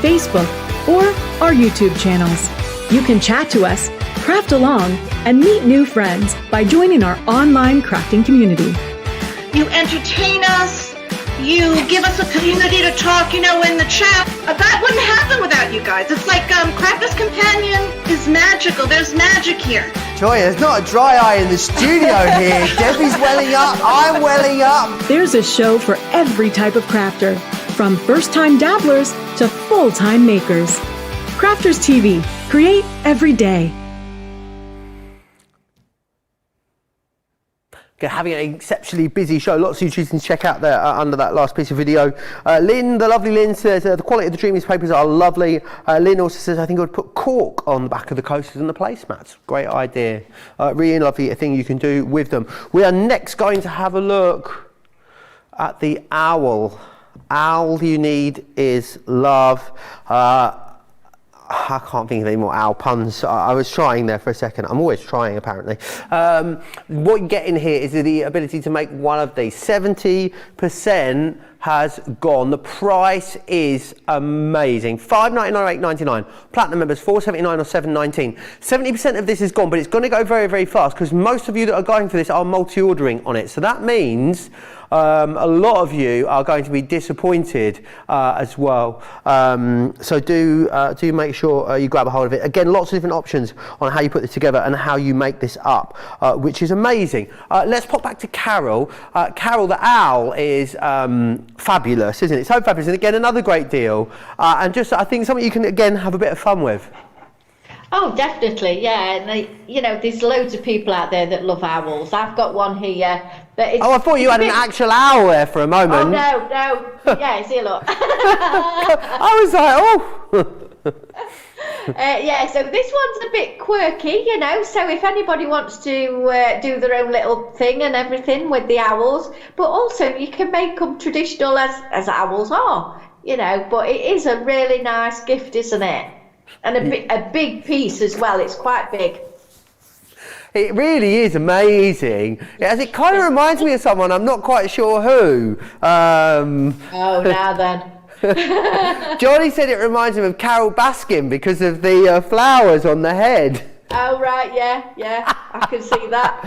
Facebook, or our YouTube channels. You can chat to us, craft along, and meet new friends by joining our online crafting community. You entertain us. You give us a community to talk, in the chat. That wouldn't happen without you guys. It's like Crafters Companion is magical. There's magic here. Joy, there's not a dry eye in the studio here. Debbie's welling up, I'm welling up. There's a show for every type of crafter, from first-time dabblers to full-time makers. Crafters TV. Create every day. Having an exceptionally busy show. Lots of you choosing to check out there under that last piece of video. Lynn, the lovely Lynn, says the quality of the Dreamies papers are lovely. Lynn also says, I think I would put cork on the back of the coasters and the placemats. Great idea. Really lovely thing you can do with them. We are next going to have a look at the owl. All you need is love. I can't think of any more owl puns. I was trying there for a second. I'm always trying, apparently. What you get in here is the ability to make one of these. 70% has gone. The price is amazing. $5.99 or $8.99. Platinum members, $4.79 or $7.19. 70% of this is gone, but it's going to go very, very fast because most of you that are going for this are multi-ordering on it. So that means a lot of you are going to be disappointed as well. So do make sure you grab a hold of it. Again, lots of different options on how you put this together and how you make this up, which is amazing. Let's pop back to Carol. Carol the owl is fabulous, isn't it? So fabulous. And again, another great deal. And just, I think something you can, again, have a bit of fun with. Oh, definitely, yeah. And there's loads of people out there that love owls. I've got one here. I thought you had an actual owl there for a moment. Oh, no. Yeah, see, look. I was like, so this one's a bit quirky, so if anybody wants to do their own little thing and everything with the owls, but also you can make them traditional as owls are, but it is a really nice gift, isn't it? And a big piece as well. It's quite big. It really is amazing. It kind of reminds me of someone, I'm not quite sure who. Oh, now then. Johnny said it reminds him of Carol Baskin because of the flowers on the head. Oh, right, yeah, I can see that.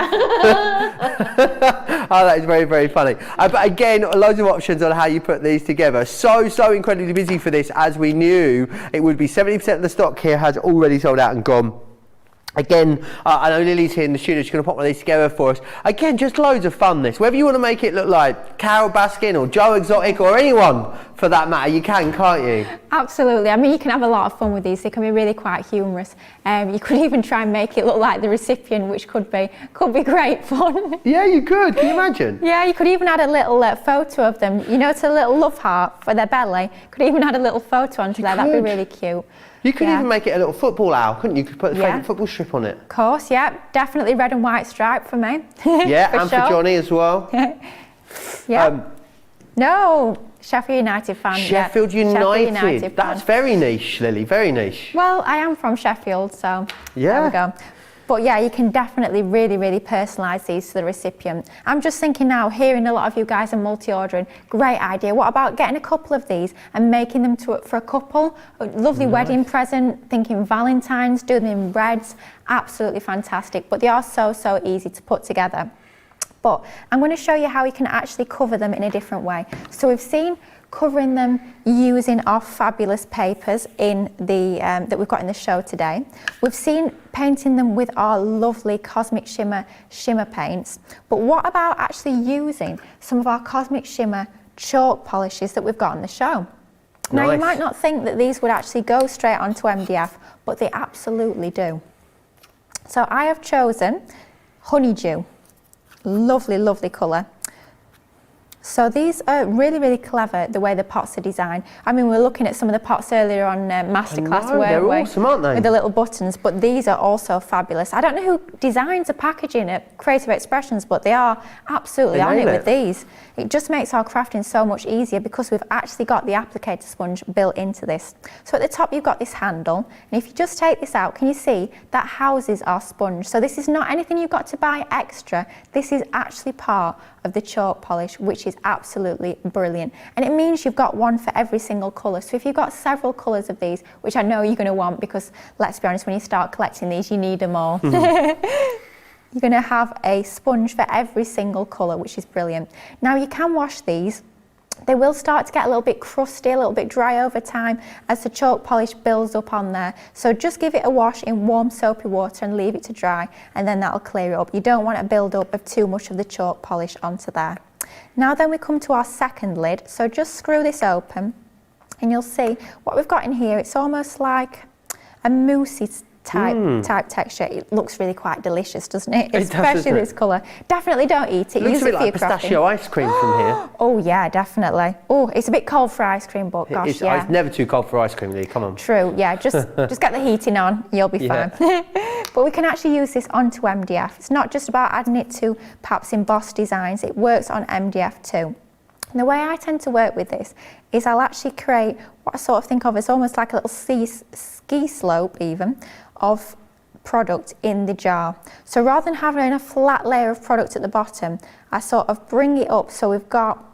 Oh, that is very, very funny. But again, loads of options on how you put these together. So incredibly busy for this, as we knew it would be. 70% of the stock here has already sold out and gone. Again, I know Lily's here in the studio. She's going to pop one of these together for us. Again, just loads of fun this. Whether you want to make it look like Carol Baskin or Joe Exotic or anyone for that matter, you can, can't you? Absolutely. I mean, you can have a lot of fun with these. They can be really quite humorous. You could even try and make it look like the recipient, which could be great fun. Yeah, you could. Can you imagine? Yeah, you could even add a little photo of them. It's a little love heart for their belly. Could even add a little photo onto there. That'd be really cute. You could even make it a little football owl, couldn't you? You could put a favourite football strip on it. Of course, yeah. Definitely red and white stripe for me. Yeah, for and sure. For Johnny as well. Yeah. No, Sheffield United fan. Sheffield yeah. United. Sheffield United That's fan. very niche, Lily, very niche. Well, I am from Sheffield, so Yeah. there we go. But yeah, you can definitely really personalise these to the recipient. I'm just thinking now, hearing a lot of you guys are multi-ordering, great idea. What about getting a couple of these and making them for a couple? A lovely wedding present, thinking Valentine's, do them in reds, absolutely fantastic. But they are so easy to put together. But I'm going to show you how you can actually cover them in a different way. So we've seen covering them using our fabulous papers in the that we've got in the show today. We've seen painting them with our lovely Cosmic Shimmer paints. But what about actually using some of our Cosmic Shimmer chalk polishes that we've got on the show? Now, you might not think that these would actually go straight onto MDF, but they absolutely do. So I have chosen Honeydew. Lovely colour. So these are really clever, the way the pots are designed. I mean, we were looking at some of the pots earlier on Masterclass, they're awesome, aren't they? With the little buttons, but these are also fabulous. I don't know who designs the packaging at Creative Expressions, but they are absolutely on it with these. It just makes our crafting so much easier because we've actually got the applicator sponge built into this. So at the top you've got this handle, and if you just take this out, can you see that houses our sponge? So this is not anything you've got to buy extra. This is actually part of the chalk polish, which is absolutely brilliant. And it means you've got one for every single colour. So if you've got several colours of these, which I know you're going to want because let's be honest, when you start collecting these, you need them all. You're going to have a sponge for every single colour, which is brilliant. Now you can wash these. They will start to get a little bit crusty, a little bit dry over time as the chalk polish builds up on there. So just give it a wash in warm soapy water and leave it to dry, and then that'll clear it up. You don't want a build up of too much of the chalk polish onto there. Now then we come to our second lid. So just screw this open and you'll see what we've got in here. It's almost like a moussey type texture. It looks really quite delicious, doesn't it? Especially this colour. Definitely don't eat it. Looks Use a bit it for like your pistachio ice cream from here. Oh yeah, definitely. Oh, it's a bit cold for ice cream, but gosh, It's yeah. never too cold for ice cream, Lee. Come on. True, yeah, just get the heating on, you'll be fine. But we can actually use this onto MDF. It's not just about adding it to perhaps embossed designs, it works on MDF too. And the way I tend to work with this is I'll actually create what I sort of think of as almost like a little ski slope even of product in the jar. So rather than having a flat layer of product at the bottom, I sort of bring it up so we've got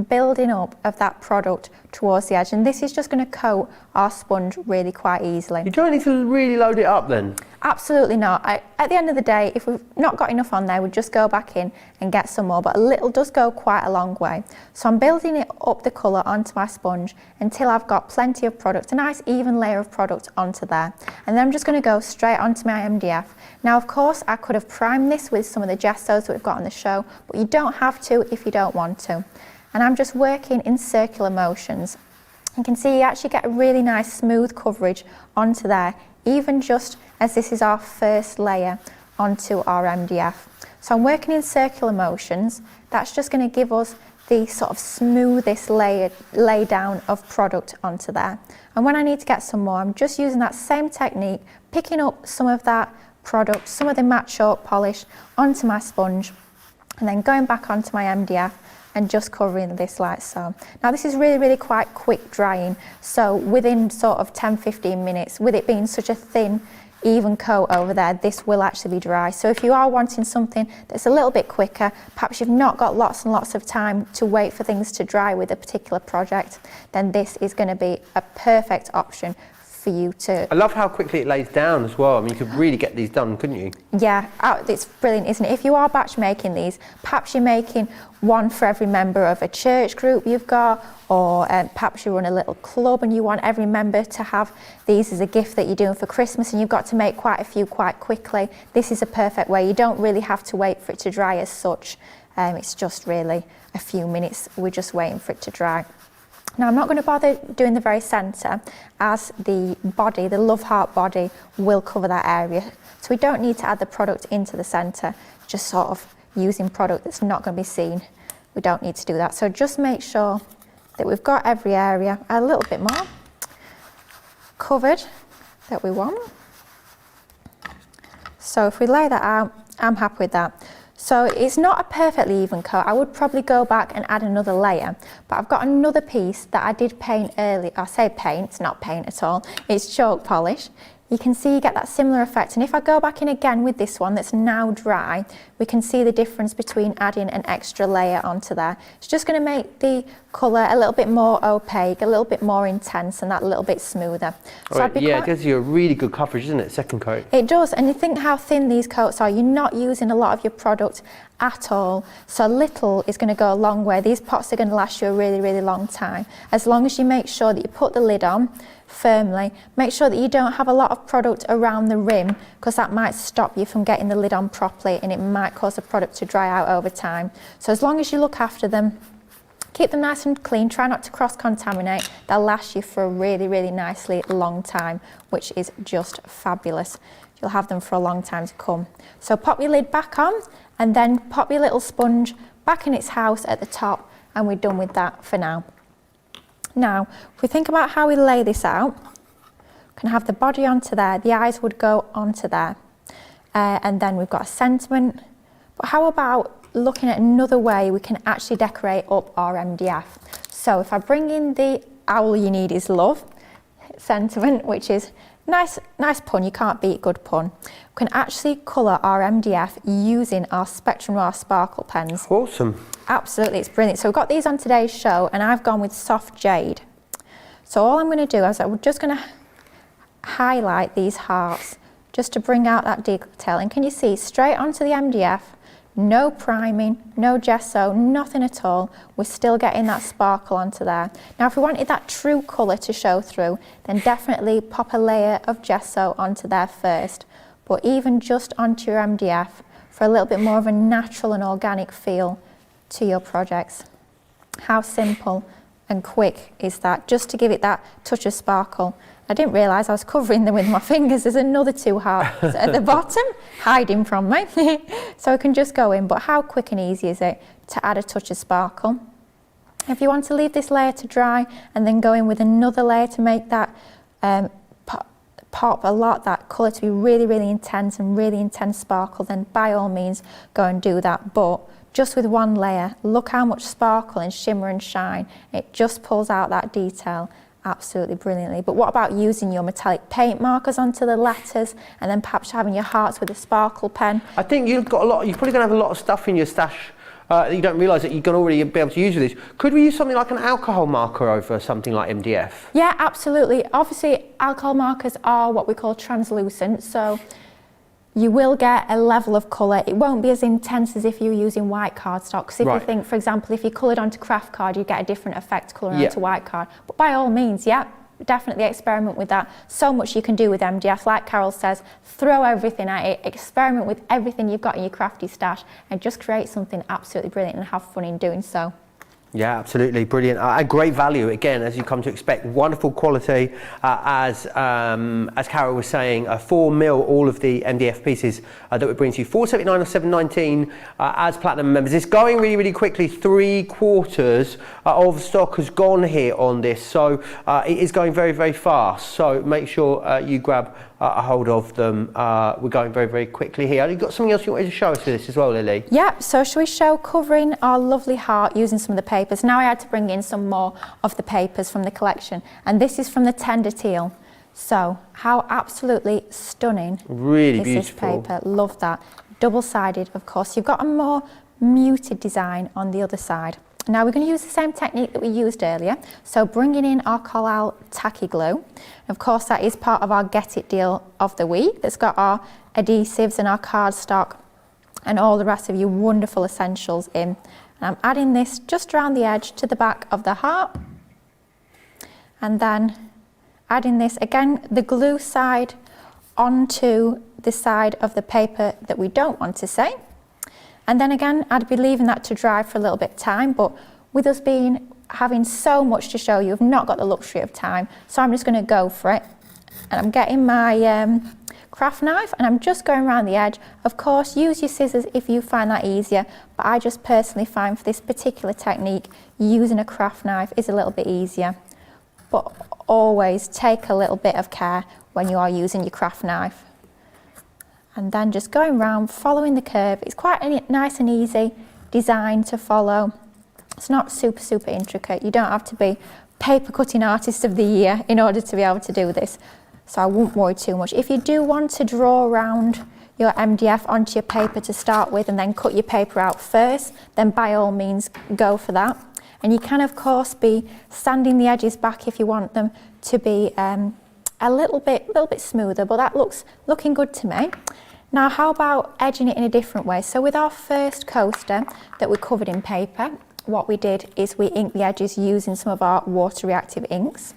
building up of that product towards the edge, and this is just going to coat our sponge really quite easily. You don't need to really load it up then? Absolutely not. At the end of the day, if we've not got enough on there, we'll just go back in and get some more, but a little does go quite a long way. So I'm building it up the colour onto my sponge until I've got plenty of product, a nice even layer of product onto there. And then I'm just going to go straight onto my MDF. Now of course I could have primed this with some of the gessos that we've got on the show, but you don't have to if you don't want to. And I'm just working in circular motions. You can see you actually get a really nice smooth coverage onto there, even just as this is our first layer onto our MDF. So I'm working in circular motions. That's just going to give us the sort of smoothest lay down of product onto there. And when I need to get some more, I'm just using that same technique, picking up some of that product, some of the matte chalk polish onto my sponge, and then going back onto my MDF and just covering this like so. Now this is really quite quick drying, so within sort of 10-15 minutes, with it being such a thin even coat over there, this will actually be dry. So if you are wanting something that's a little bit quicker, perhaps you've not got lots and lots of time to wait for things to dry with a particular project, then this is going to be a perfect option for you to... I love how quickly it lays down as well. I mean, you could really get these done, couldn't you? Yeah, it's brilliant, isn't it? If you are batch making these, perhaps you're making one for every member of a church group you've got, or perhaps you run a little club and you want every member to have these as a gift that you're doing for Christmas, and you've got to make quite a few quite quickly. This is a perfect way. You don't really have to wait for it to dry as such. It's just really a few minutes. We're just waiting for it to dry. Now I'm not going to bother doing the very centre, as the body, the love heart body, will cover that area. So we don't need to add the product into the centre, just sort of using product that's not going to be seen. We don't need to do that. So just make sure that we've got every area a little bit more covered that we want. So if we lay that out, I'm happy with that. So it's not a perfectly even coat. I would probably go back and add another layer, But I've got another piece that I did paint earlier. I say paint, it's not paint at all, it's chalk polish. You can see you get that similar effect, and if I go back in again with this one that's now dry, we can see the difference between adding an extra layer onto there. It's just going to make the colour a little bit more opaque, a little bit more intense, and that little bit smoother. So right, yeah, it gives you a really good coverage, doesn't it, second coat? It does, and you think how thin these coats are. You're not using a lot of your product at all, so little is going to go a long way. These pots are going to last you a really, really long time, as long as you make sure that you put the lid on firmly. Make sure that you don't have a lot of product around the rim, because that might stop you from getting the lid on properly, and it might cause the product to dry out over time. So as long as you look after them, keep them nice and clean, try not to cross-contaminate, they'll last you for a really, really nicely long time, which is just fabulous. You'll have them for a long time to come. So pop your lid back on, and then pop your little sponge back in its house at the top, and we're done with that for now. Now, if we think about how we lay this out, we can have the body onto there, the eyes would go onto there, and then we've got a sentiment. But how about looking at another way we can actually decorate up our MDF? So if I bring in the owl you need is love sentiment, which is nice pun, you can't beat good pun. We can actually colour our MDF using our Spectrum Noir sparkle pens. Awesome. Absolutely, it's brilliant. So we've got these on today's show, and I've gone with soft jade. So all I'm going to do is I'm just going to highlight these hearts just to bring out that detail. And can you see, straight onto the MDF, no priming, no gesso, nothing at all. We're still getting that sparkle onto there. Now, if we wanted that true colour to show through, then definitely pop a layer of gesso onto there first. But even just onto your MDF, for a little bit more of a natural and organic feel to your projects. How simple and quick is that, just to give it that touch of sparkle. I didn't realise I was covering them with my fingers. There's another two hearts at the bottom hiding from me. So I can just go in, but how quick and easy is it to add a touch of sparkle? If you want to leave this layer to dry and then go in with another layer to make that pop a lot, that colour to be really, really intense and really intense sparkle, then by all means go and do that. But just with one layer, look how much sparkle and shimmer and shine. It just pulls out that detail absolutely brilliantly. But what about using your metallic paint markers onto the letters, and then perhaps having your hearts with a sparkle pen? I think you've got a lot, you're probably going to have a lot of stuff in your stash that you don't realise that you're going to already be able to use with this. Could we use something like an alcohol marker over something like MDF? Yeah, absolutely. Obviously, alcohol markers are what we call translucent, so you will get a level of colour. It won't be as intense as if you're using white cardstock. So if you think, for example, if you coloured onto craft card, you get a different effect colouring onto white card. But by all means, yeah, definitely experiment with that. So much you can do with MDF. Like Carol says, throw everything at it, experiment with everything you've got in your crafty stash, and just create something absolutely brilliant and have fun in doing so. Yeah, absolutely brilliant. Great value, again, as you come to expect. Wonderful quality, as Carol was saying, 4mm all of the MDF pieces that we bring to you. $4.79 or $7.19 as Platinum members. It's going really, really quickly. 3/4 of stock has gone here on this, so it is going very, very fast. So make sure you grab a hold of them. We're going very, very quickly here. You've got something else you wanted to show us for this as well, Lily? Yeah, so shall we show covering our lovely heart using some of the papers? Now I had to bring in some more of the papers from the collection, and this is from the Tender Teal. So how absolutely stunning really is beautiful. This paper? Love that. Double-sided, of course. You've got a more muted design on the other side. Now we're going to use the same technique that we used earlier, so bringing in our Collal Tacky Glue. Of course, that is part of our Get It deal of the week. That's got our adhesives and our cardstock and all the rest of your wonderful essentials in. And I'm adding this just around the edge to the back of the heart, and then adding this again, the glue side onto the side of the paper that we don't want to see. And then again, I'd be leaving that to dry for a little bit of time, but with us having so much to show you, I've not got the luxury of time, so I'm just going to go for it. And I'm getting my craft knife, and I'm just going around the edge. Of course, use your scissors if you find that easier, but I just personally find for this particular technique, using a craft knife is a little bit easier. But always take a little bit of care when you are using your craft knife. And then just going round, following the curve. It's quite a nice and easy design to follow. It's not super intricate. You don't have to be paper cutting artist of the year in order to be able to do this. So I won't worry too much. If you do want to draw around your MDF onto your paper to start with and then cut your paper out first, then by all means go for that. And you can of course be sanding the edges back if you want them to be a little bit smoother, but that looking good to me. Now how about edging it in a different way? So with our first coaster that we covered in paper, what we did is we inked the edges using some of our water reactive inks.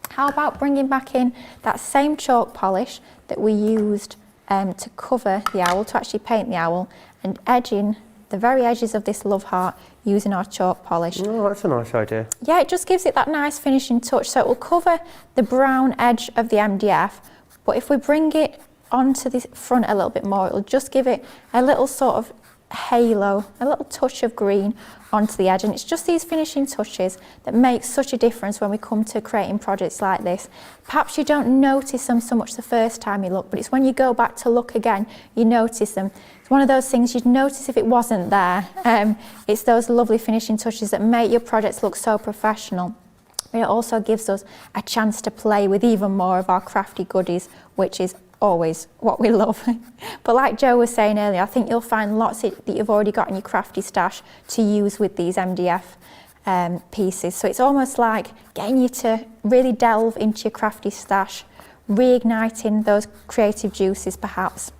How about bringing back in that same chalk polish that we used to cover the owl, to actually paint the owl, and edging the very edges of this love heart using our chalk polish. Oh, that's a nice idea. Yeah, it just gives it that nice finishing touch. So it will cover the brown edge of the MDF, but if we bring it onto the front a little bit more, it'll just give it a little sort of halo, a little touch of green onto the edge. And it's just these finishing touches that make such a difference when we come to creating projects like this. Perhaps you don't notice them so much the first time you look, but it's when you go back to look again, you notice them. It's one of those things you'd notice if it wasn't there. It's those lovely finishing touches that make your projects look so professional. It also gives us a chance to play with even more of our crafty goodies, which is always what we love. But like Joe was saying earlier, I think you'll find lots that you've already got in your crafty stash to use with these MDF pieces. So it's almost like getting you to really delve into your crafty stash, reigniting those creative juices perhaps,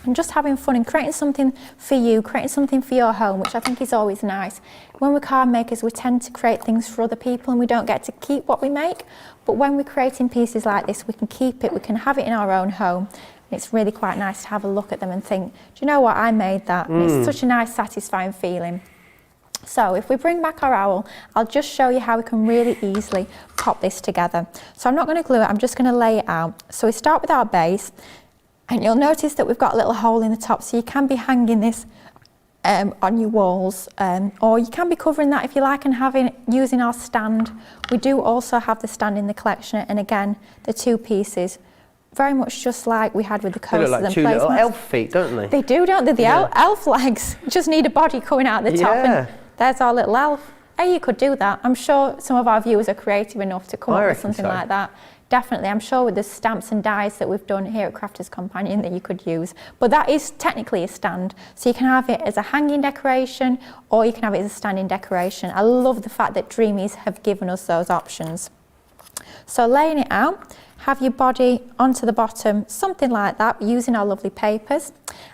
and just having fun and creating something for you, creating something for your home, which I think is always nice. When we're card makers, we tend to create things for other people and we don't get to keep what we make. But when we're creating pieces like this, we can keep it, we can have it in our own home. And it's really quite nice to have a look at them and think, do you know what, I made that. And it's such a nice, satisfying feeling. So if we bring back our owl, I'll just show you how we can really easily pop this together. So I'm not going to glue it, I'm just going to lay it out. So we start with our base. And you'll notice that we've got a little hole in the top, so you can be hanging this on your walls, or you can be covering that if you like and using our stand. We do also have the stand in the collection, and again, the two pieces, very much just like we had with the coasters and placemats. They look like two little elf feet, don't they? They do, don't they? The elf legs just need a body coming out the top, and there's our little elf. Hey, you could do that. I'm sure some of our viewers are creative enough to come up with something like that. Definitely, I'm sure with the stamps and dies that we've done here at Crafters Companion that you could use. But that is technically a stand, so you can have it as a hanging decoration or you can have it as a standing decoration. I love the fact that Dreamies have given us those options. So laying it out, have your body onto the bottom, something like that, using our lovely papers.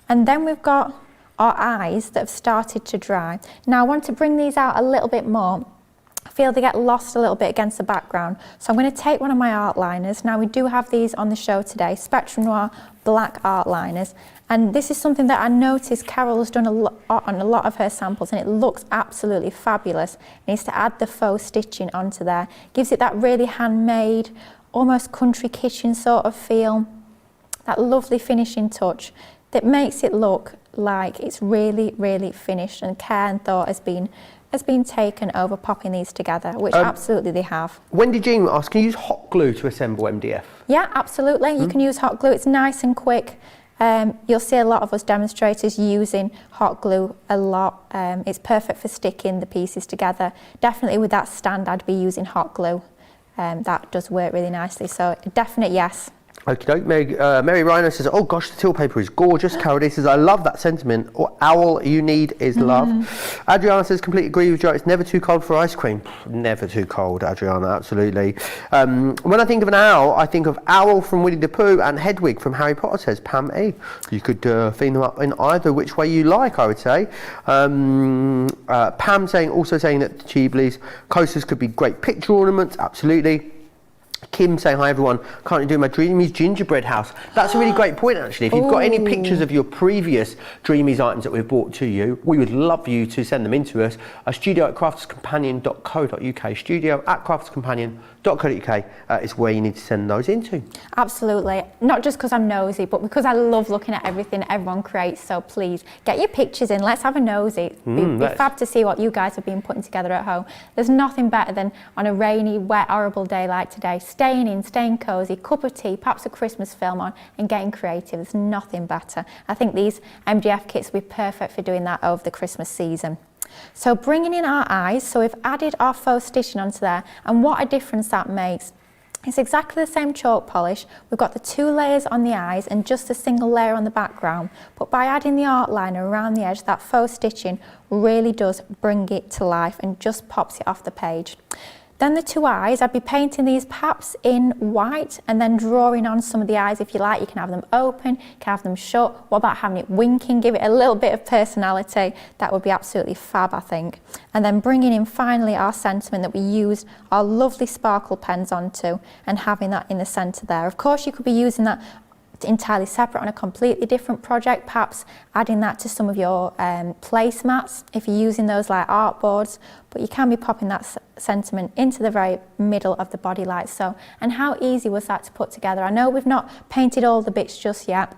And then we've got our eyes that have started to dry. Now I want to bring these out a little bit more. I feel they get lost a little bit against the background. So I'm going to take one of my art liners. Now we do have these on the show today, Spectrum Noir black art liners. And this is something that I noticed Carol has done on a lot of her samples, and it looks absolutely fabulous. It needs to add the faux stitching onto there. Gives it that really handmade, almost country kitchen sort of feel. That lovely finishing touch that makes it look like it's really, really finished, and care and thought has been taken over popping these together, which absolutely they have. Wendy Jean asked, can you use hot glue to assemble MDF? Yeah, absolutely. You can use hot glue. It's nice and quick. You'll see a lot of us demonstrators using hot glue a lot. It's perfect for sticking the pieces together. Definitely with that stand, I'd be using hot glue. That does work really nicely. So a definite yes. Okay, Mary Rhino says, oh gosh, the till paper is gorgeous. Carol D says, I love that sentiment. Owl you need is love. Adriana says, completely agree with Joe. It's never too cold for ice cream. Never too cold, Adriana, absolutely. When I think of an owl, I think of Owl from Winnie the Pooh and Hedwig from Harry Potter, says Pam E. You could theme them up in either which way you like, I would say. Pam also saying that she believes coasters could be great picture ornaments, absolutely. Kim saying, hi everyone, currently doing my Dreamies gingerbread house. That's a really great point actually. If you've got any pictures of your previous Dreamies items that we've brought to you, we would love you to send them in to us. studio@crafterscompanion.co.uk, studio@crafterscompanion.co.uk is where you need to send those into. Absolutely, not just because I'm nosy, but because I love looking at everything everyone creates. So please get your pictures in, let's have a nosy. It'd be fab to see what you guys have been putting together at home. There's nothing better than on a rainy, wet, horrible day like today, staying in, staying cosy, cup of tea, perhaps a Christmas film on, and getting creative. There's nothing better. I think these MDF kits will be perfect for doing that over the Christmas season. So bringing in our eyes, so we've added our faux stitching onto there, and what a difference that makes. It's exactly the same chalk polish. We've got the 2 layers on the eyes and just a single layer on the background, but by adding the art liner around the edge, that faux stitching really does bring it to life and just pops it off the page. Then the 2 eyes, I'd be painting these perhaps in white and then drawing on some of the eyes if you like. You can have them open, you can have them shut. What about having it winking? Give it a little bit of personality. That would be absolutely fab, I think. And then bringing in finally our sentiment that we used our lovely sparkle pens onto and having that in the centre there. Of course, you could be using that entirely separate on a completely different project, perhaps adding that to some of your placemats if you're using those like artboards, but you can be popping that sentiment into the very middle of the body like so. And how easy was that to put together? I know we've not painted all the bits just yet,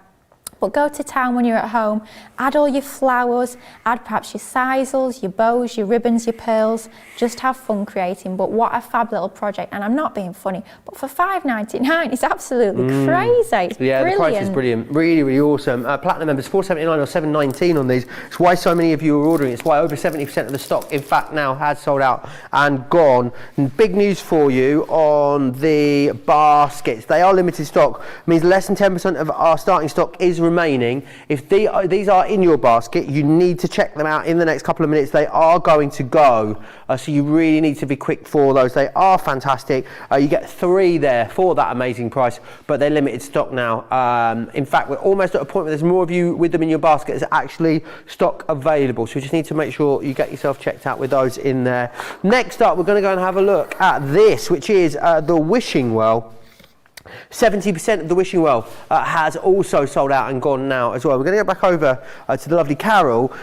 but go to town when you're at home, add all your flowers, add perhaps your sisals, your bows, your ribbons, your pearls, just have fun creating. But what a fab little project, and I'm not being funny, but for $5.99 it's absolutely crazy. It's yeah, brilliant. The price is brilliant, really, really awesome. Platinum members, $4.79 or $7.19 on these. It's why so many of you are ordering. It's why over 70% of the stock, in fact, now has sold out and gone. And big news for you on the baskets. They are limited stock, means less than 10% of our starting stock is remaining. If these are in your basket, you need to check them out in the next couple of minutes. They are going to go, so you really need to be quick for those. They are fantastic. You get 3 there for that amazing price, but they're limited stock now. In fact, we're almost at a point where there's more of you with them in your basket. There's actually stock available, so you just need to make sure you get yourself checked out with those in there. Next up, we're going to go and have a look at this, which is the wishing well. 70% of the wishing well has also sold out and gone now as well. We're going to go back over to the lovely Carol.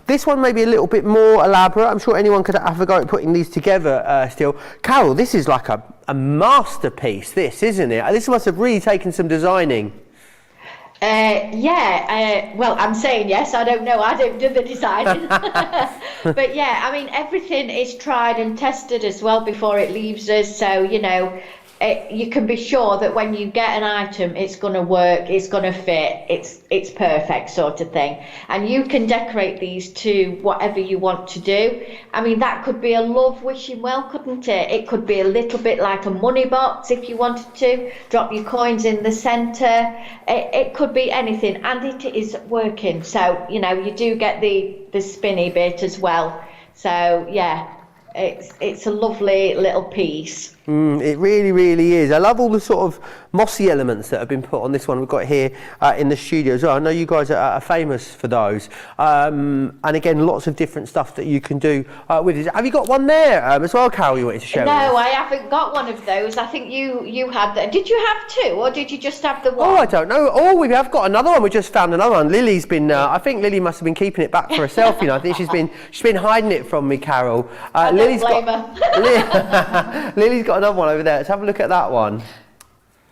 This one may be a little bit more elaborate. I'm sure anyone could have a go at putting these together still. Carol, this is like a masterpiece, this, isn't it? This must have really taken some designing. Well, I'm saying yes, I don't know, I don't do the design. But yeah, I mean, everything is tried and tested as well before it leaves us, so, you know, you can be sure that when you get an item, it's going to work, it's going to fit, it's perfect sort of thing. And you can decorate these to whatever you want to do. I mean, that could be a love wishing well, couldn't it? It could be a little bit like a money box if you wanted to. Drop your coins in the centre. It could be anything, and it is working. So, you know, you do get the spinny bit as well. So, yeah, it's a lovely little piece. It really, really is. I love all the sort of mossy elements that have been put on this one. We've got here in the studio as well. I know you guys are famous for those. And again, lots of different stuff that you can do with this. Have you got one there as well, Carol, you wanted to share with us? No, I haven't got one of those. I think you had that. Did you have 2 or did you just have the one? Oh, I don't know. Oh, we have got another one. We just found another one. Lily's been, I think Lily must have been keeping it back for herself, you know. I think she's been hiding it from me, Carol. Lily's got another one over there. Let's have a look at that one.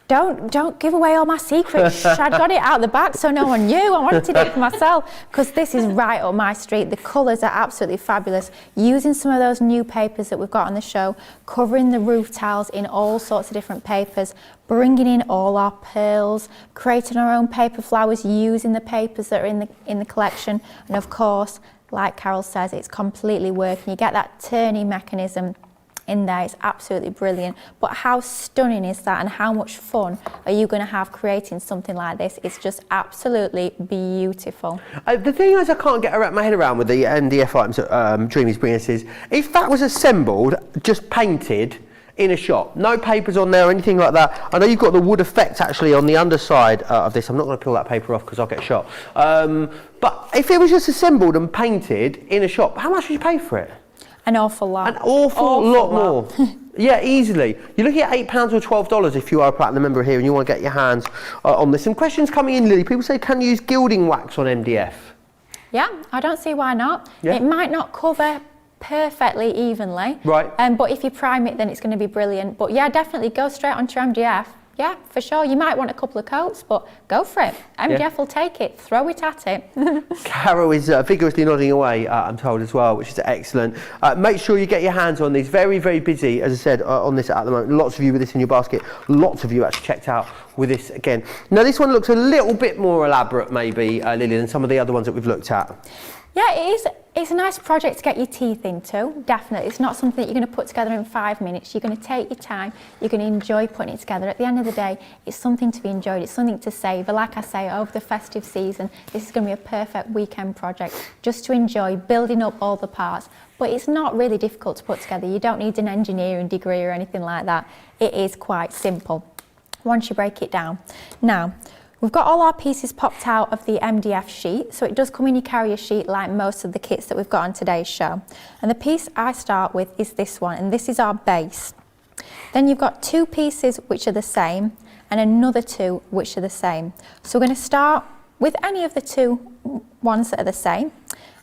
Don't give away all my secrets. I got it out the back so no one knew. I wanted it for myself because this is right up my street. The colours are absolutely fabulous. Using some of those new papers that we've got on the show, covering the roof tiles in all sorts of different papers, bringing in all our pearls, creating our own paper flowers using the papers that are in the collection, and of course, like Carol says, it's completely working. You get that turning mechanism in there. It's absolutely brilliant. But how stunning is that, and how much fun are you going to have creating something like this? It's just absolutely beautiful. The thing is, I can't get my head around with the MDF items that Dreamies bring us is, if that was assembled, just painted in a shop, no papers on there or anything like that. I know you've got the wood effect actually on the underside of this. I'm not going to peel that paper off because I'll get shot. But if it was just assembled and painted in a shop, how much would you pay for it? An awful lot. An awful lot more. Yeah, easily. You're looking at £8 or $12 if you are a Platinum member here and you want to get your hands on this. Some questions coming in, Lily. People say, can you use gilding wax on MDF? Yeah, I don't see why not. Yeah. It might not cover perfectly evenly. Right. But if you prime it, then it's going to be brilliant. But yeah, definitely go straight onto your MDF. Yeah, for sure. You might want a couple of coats, but go for it. MDF will take it. Throw it at it. Carol is vigorously nodding away, I'm told as well, which is excellent. Make sure you get your hands on these. Very, very busy, as I said, on this at the moment. Lots of you with this in your basket. Lots of you actually checked out with this again. Now, this one looks a little bit more elaborate, maybe, Lily, than some of the other ones that we've looked at. Yeah, it is. It's a nice project to get your teeth into, definitely. It's not something that you're going to put together in 5 minutes. You're going to take your time, you're going to enjoy putting it together. At the end of the day, it's something to be enjoyed, it's something to savour. Like I say, over the festive season, this is going to be a perfect weekend project just to enjoy building up all the parts. But it's not really difficult to put together. You don't need an engineering degree or anything like that. It is quite simple once you break it down. Now, we've got all our pieces popped out of the MDF sheet, so it does come in your carrier sheet like most of the kits that we've got on today's show. And the piece I start with is this one, and this is our base. Then you've got 2 pieces which are the same, and another 2 which are the same. So we're going to start with any of the 2 ones that are the same,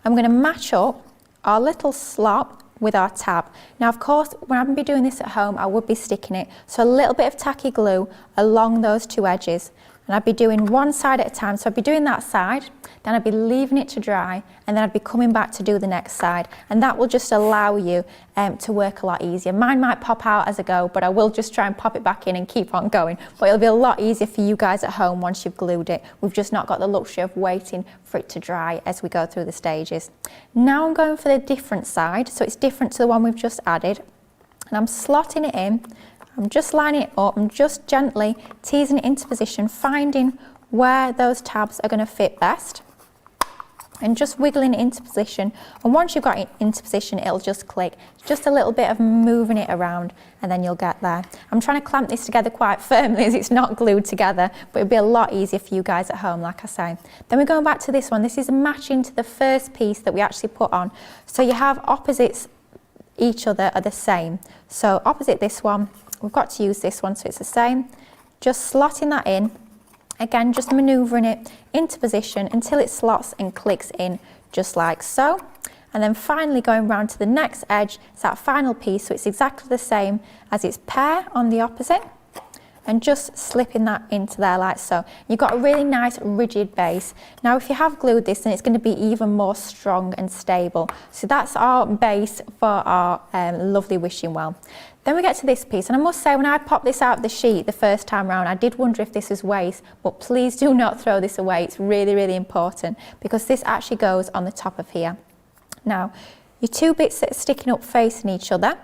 and we're going to match up our little slot with our tab. Now, of course, when I'm going to be doing this at home, I would be sticking it, so a little bit of tacky glue along those 2 edges. And I'd be doing one side at a time. So I'd be doing that side, then I'd be leaving it to dry, and then I'd be coming back to do the next side. And that will just allow you to work a lot easier. Mine might pop out as I go, but I will just try and pop it back in and keep on going. But it'll be a lot easier for you guys at home once you've glued it. We've just not got the luxury of waiting for it to dry as we go through the stages. Now I'm going for the different side. So it's different to the one we've just added. And I'm slotting it in. I'm just lining it up, I'm just gently teasing it into position, finding where those tabs are going to fit best, and just wiggling it into position. And once you've got it into position, it'll just click. Just a little bit of moving it around, and then you'll get there. I'm trying to clamp this together quite firmly as it's not glued together, but it'll be a lot easier for you guys at home, like I say. Then we're going back to this one. This is matching to the first piece that we actually put on. So you have opposites each other are the same. So opposite this one, we've got to use this one, so it's the same. Just slotting that in. Again, just manoeuvring it into position until it slots and clicks in, just like so. And then finally going round to the next edge, it's that final piece, so it's exactly the same as its pair on the opposite. And just slipping that into there like so. You've got a really nice rigid base. Now if you have glued this, then it's going to be even more strong and stable. So that's our base for our lovely wishing well. Then we get to this piece, and I must say when I popped this out of the sheet the first time round, I did wonder if this is waste, but please do not throw this away. It's really, really important because this actually goes on the top of here. Now, your 2 bits that are sticking up facing each other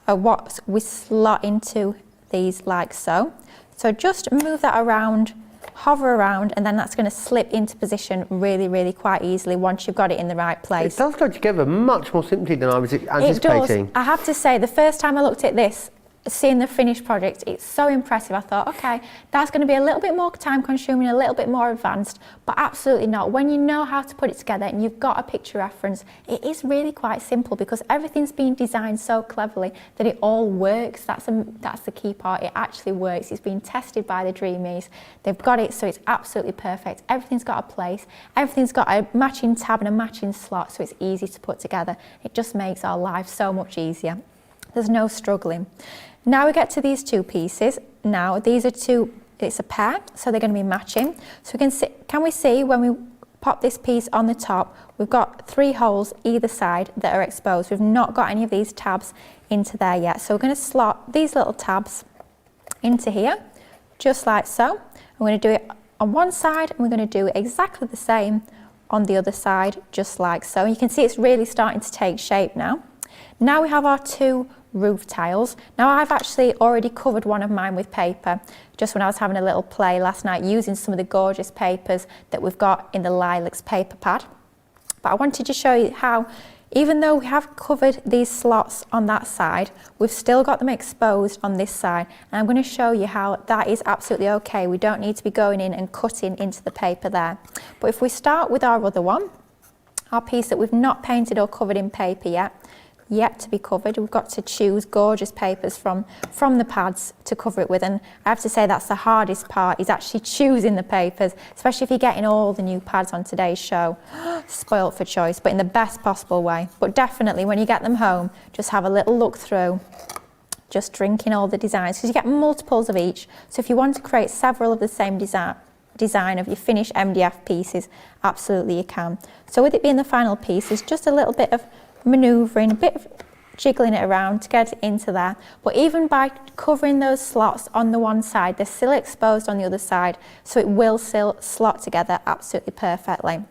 are what we slot into these like so. So just move that around, hover around, and then that's going to slip into position really, really quite easily once you've got it in the right place. It does go together much more simply than I was anticipating. It does. I have to say, the first time I looked at this, seeing the finished project, it's so impressive. I thought, okay, that's going to be a little bit more time consuming, a little bit more advanced, but absolutely not. When you know how to put it together and you've got a picture reference, it is really quite simple because everything's been designed so cleverly that it all works. That's the key part. It actually works. It's been tested by the Dreamies. They've got it so it's absolutely perfect. Everything's got a place. Everything's got a matching tab and a matching slot, so it's easy to put together. It just makes our life so much easier. There's no struggling. Now we get to these 2 pieces. Now these are 2, it's a pair, so they're going to be matching. So we can we see when we pop this piece on the top, we've got 3 holes either side that are exposed. We've not got any of these tabs into there yet. So we're going to slot these little tabs into here, just like so. We're going to do it on one side, and we're going to do it exactly the same on the other side, just like so. You can see it's really starting to take shape now. Now we have our 2 roof tiles. Now I've actually already covered one of mine with paper, just when I was having a little play last night using some of the gorgeous papers that we've got in the Lilacs paper pad. But I wanted to show you how, even though we have covered these slots on that side, we've still got them exposed on this side. And I'm going to show you how that is absolutely okay. We don't need to be going in and cutting into the paper there. But if we start with our other one, our piece that we've not painted or covered in paper yet to be covered, we've got to choose gorgeous papers from the pads to cover it with, and I have to say that's the hardest part, is actually choosing the papers, especially if you're getting all the new pads on today's show. Spoilt for choice, but in the best possible way. But definitely when you get them home, just have a little look through, just drinking all the designs, because you get multiples of each. So if you want to create several of the same design of your finished MDF pieces, absolutely you can. So with it being the final piece, there's just a little bit of manoeuvring, a bit of jiggling it around to get it into there. But even by covering those slots on the one side, they're still exposed on the other side, so it will still slot together absolutely perfectly.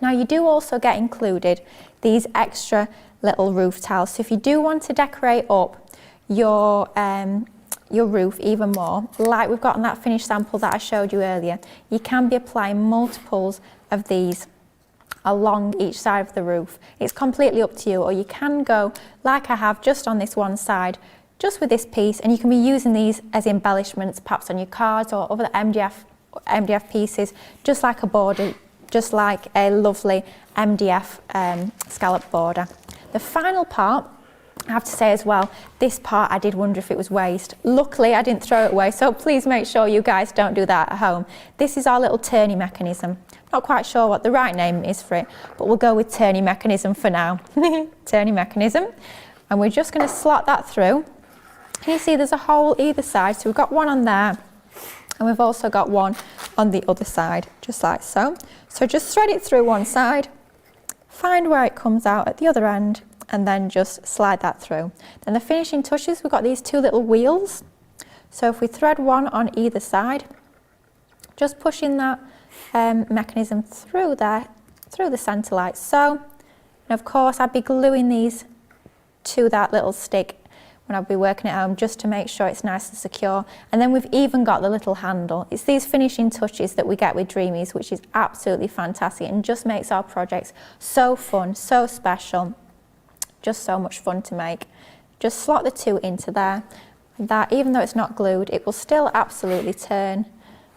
Now you do also get included these extra little roof tiles. So if you do want to decorate up your roof even more, like we've got on that finished sample that I showed you earlier, you can be applying multiples of these along each side of the roof. It's completely up to you, or you can go like I have just on this one side, just with this piece, and you can be using these as embellishments, perhaps on your cards or other MDF pieces, just like a border, just like a lovely MDF scallop border. The final part, I have to say as well, this part I did wonder if it was waste. Luckily I didn't throw it away, so please make sure you guys don't do that at home. This is our little turning mechanism. Not quite sure what the right name is for it, but we'll go with turning mechanism for now. Turning mechanism. And we're just going to slot that through. And you see there's a hole either side, so we've got one on there, and we've also got one on the other side, just like so. So just thread it through one side, find where it comes out at the other end, and then just slide that through. Then the finishing touches, we've got these two little wheels. So if we thread one on either side, just pushing that mechanism through there, through the centre like so. And of course I'd be gluing these to that little stick when I'll be working at home, just to make sure it's nice and secure. And then we've even got the little handle. It's these finishing touches that we get with Dreamies, which is absolutely fantastic and just makes our projects so fun, so special, just so much fun to make. Just slot the two into there. That, even though it's not glued, it will still absolutely turn.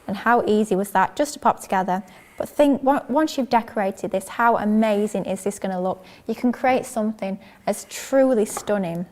And how easy was that, just to pop together. But think, once you've decorated this, how amazing is this going to look? You can create something as truly stunning.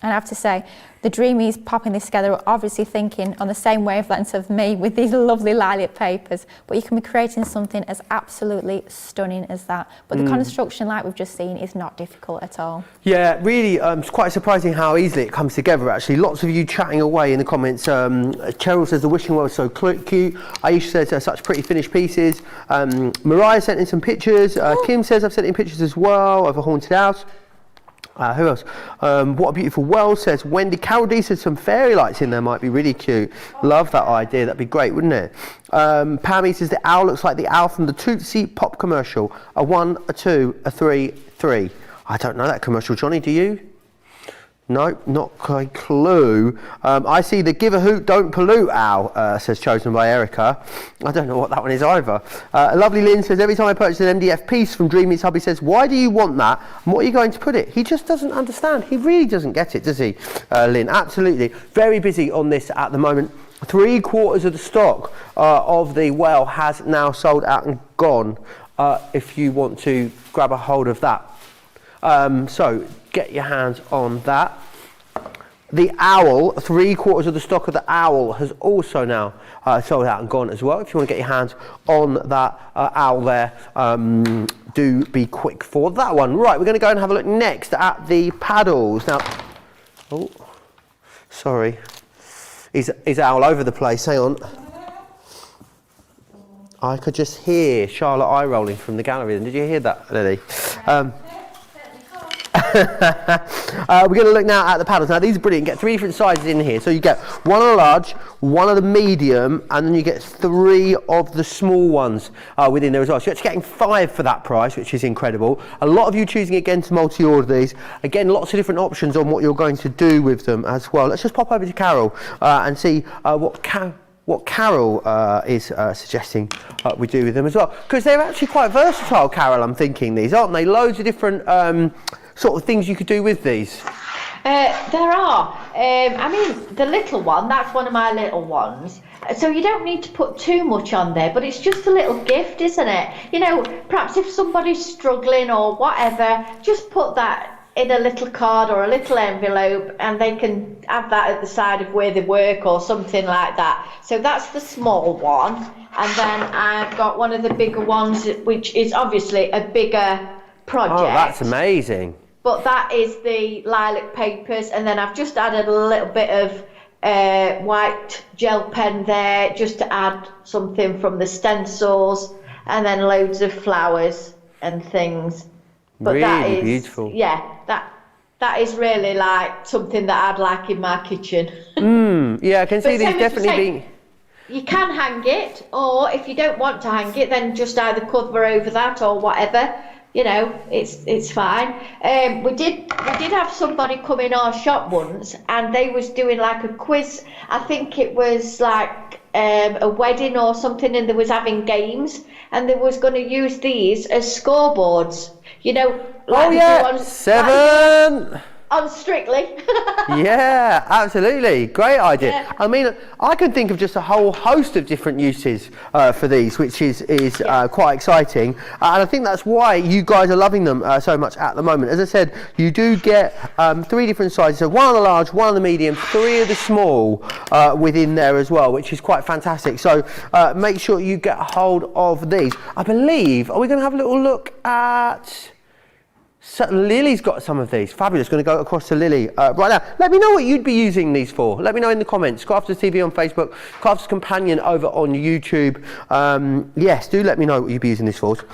And I have to say, the Dreamies popping this together are obviously thinking on the same wavelengths of me with these lovely lilac papers, but you can be creating something as absolutely stunning as that. But the construction, like we've just seen, is not difficult at all. Yeah, really, it's quite surprising how easily it comes together, actually. Lots of you chatting away in the comments. Cheryl says the wishing well is so cute. Aisha says such pretty finished pieces. Mariah sent in some pictures. Kim says I've sent in pictures as well of a haunted house. Who else? What a beautiful world, says Wendy. Carol D says some fairy lights in there might be really cute. Love that idea, that'd be great, wouldn't it? Pammy says the owl looks like the owl from the Tootsie Pop commercial. A 1, a 2, a 3, 3. I don't know that commercial, Johnny, do you? No, not a clue. I see the give a hoot, don't pollute owl, says chosen by Erica. I don't know what that one is either. Lovely Lynn says, every time I purchase an MDF piece from Dreamies, hubby says, why do you want that? And what are you going to put it? He just doesn't understand. He really doesn't get it, does he, Lynn? Absolutely. Very busy on this at the moment. 3/4 of the stock of the well has now sold out and gone, if you want to grab a hold of that. So get your hands on that. The owl, 3/4 of the stock of the owl has also now sold out and gone as well. If you want to get your hands on that owl there, do be quick for that one. Right, we're going to go and have a look next at the paddles. Now, oh, sorry, is owl over the place, hang on. I could just hear Charlotte eye rolling from the gallery. Did you hear that, Lily? We're going to look now at the paddles. Now these are brilliant. You get 3 different sizes in here. So you get one of the large, one of the medium, and then you get 3 of the small ones within there as well. So you're actually getting 5 for that price, which is incredible. A lot of you choosing again to multi-order these. Again, lots of different options on what you're going to do with them as well. Let's just pop over to Carol and see what Carol is suggesting we do with them as well. Because they're actually quite versatile, Carol, I'm thinking these, aren't they? Loads of different sort of things you could do with these. There are. I mean, the little one, that's one of my little ones. So you don't need to put too much on there, but it's just a little gift, isn't it? You know, perhaps if somebody's struggling or whatever, just put that in a little card or a little envelope, and they can have that at the side of where they work or something like that. So that's the small one. And then I've got one of the bigger ones, which is obviously a bigger project. Oh, that's amazing. But that is the lilac papers, and then I've just added a little bit of white gel pen there, just to add something from the stencils, and then loads of flowers and things. But really that is beautiful. Yeah, that is really like something that I'd like in my kitchen. Yeah, I can see these definitely being. You can hang it, or if you don't want to hang it, then just either cover over that or whatever. You know, it's fine. We did have somebody come in our shop once, and they was doing like a quiz. I think it was like a wedding or something, and they was having games, and they was going to use these as scoreboards. You know, like Oh yeah, 7. On Strictly. Yeah, absolutely. Great idea. Yeah. I mean, I can think of just a whole host of different uses for these, which is quite exciting. And I think that's why you guys are loving them so much at the moment. As I said, you do get 3 different sizes. So 1 of the large, 1 of the medium, 3 of the small within there as well, which is quite fantastic. So make sure you get a hold of these. I believe, are we going to have a little look at... So Lily's got some of these. Fabulous. Going to go across to Lily right now. Let me know what you'd be using these for. Let me know in the comments. Crafters TV on Facebook, Crafters Companion over on YouTube. Yes, do let me know what you'd be using this for. Do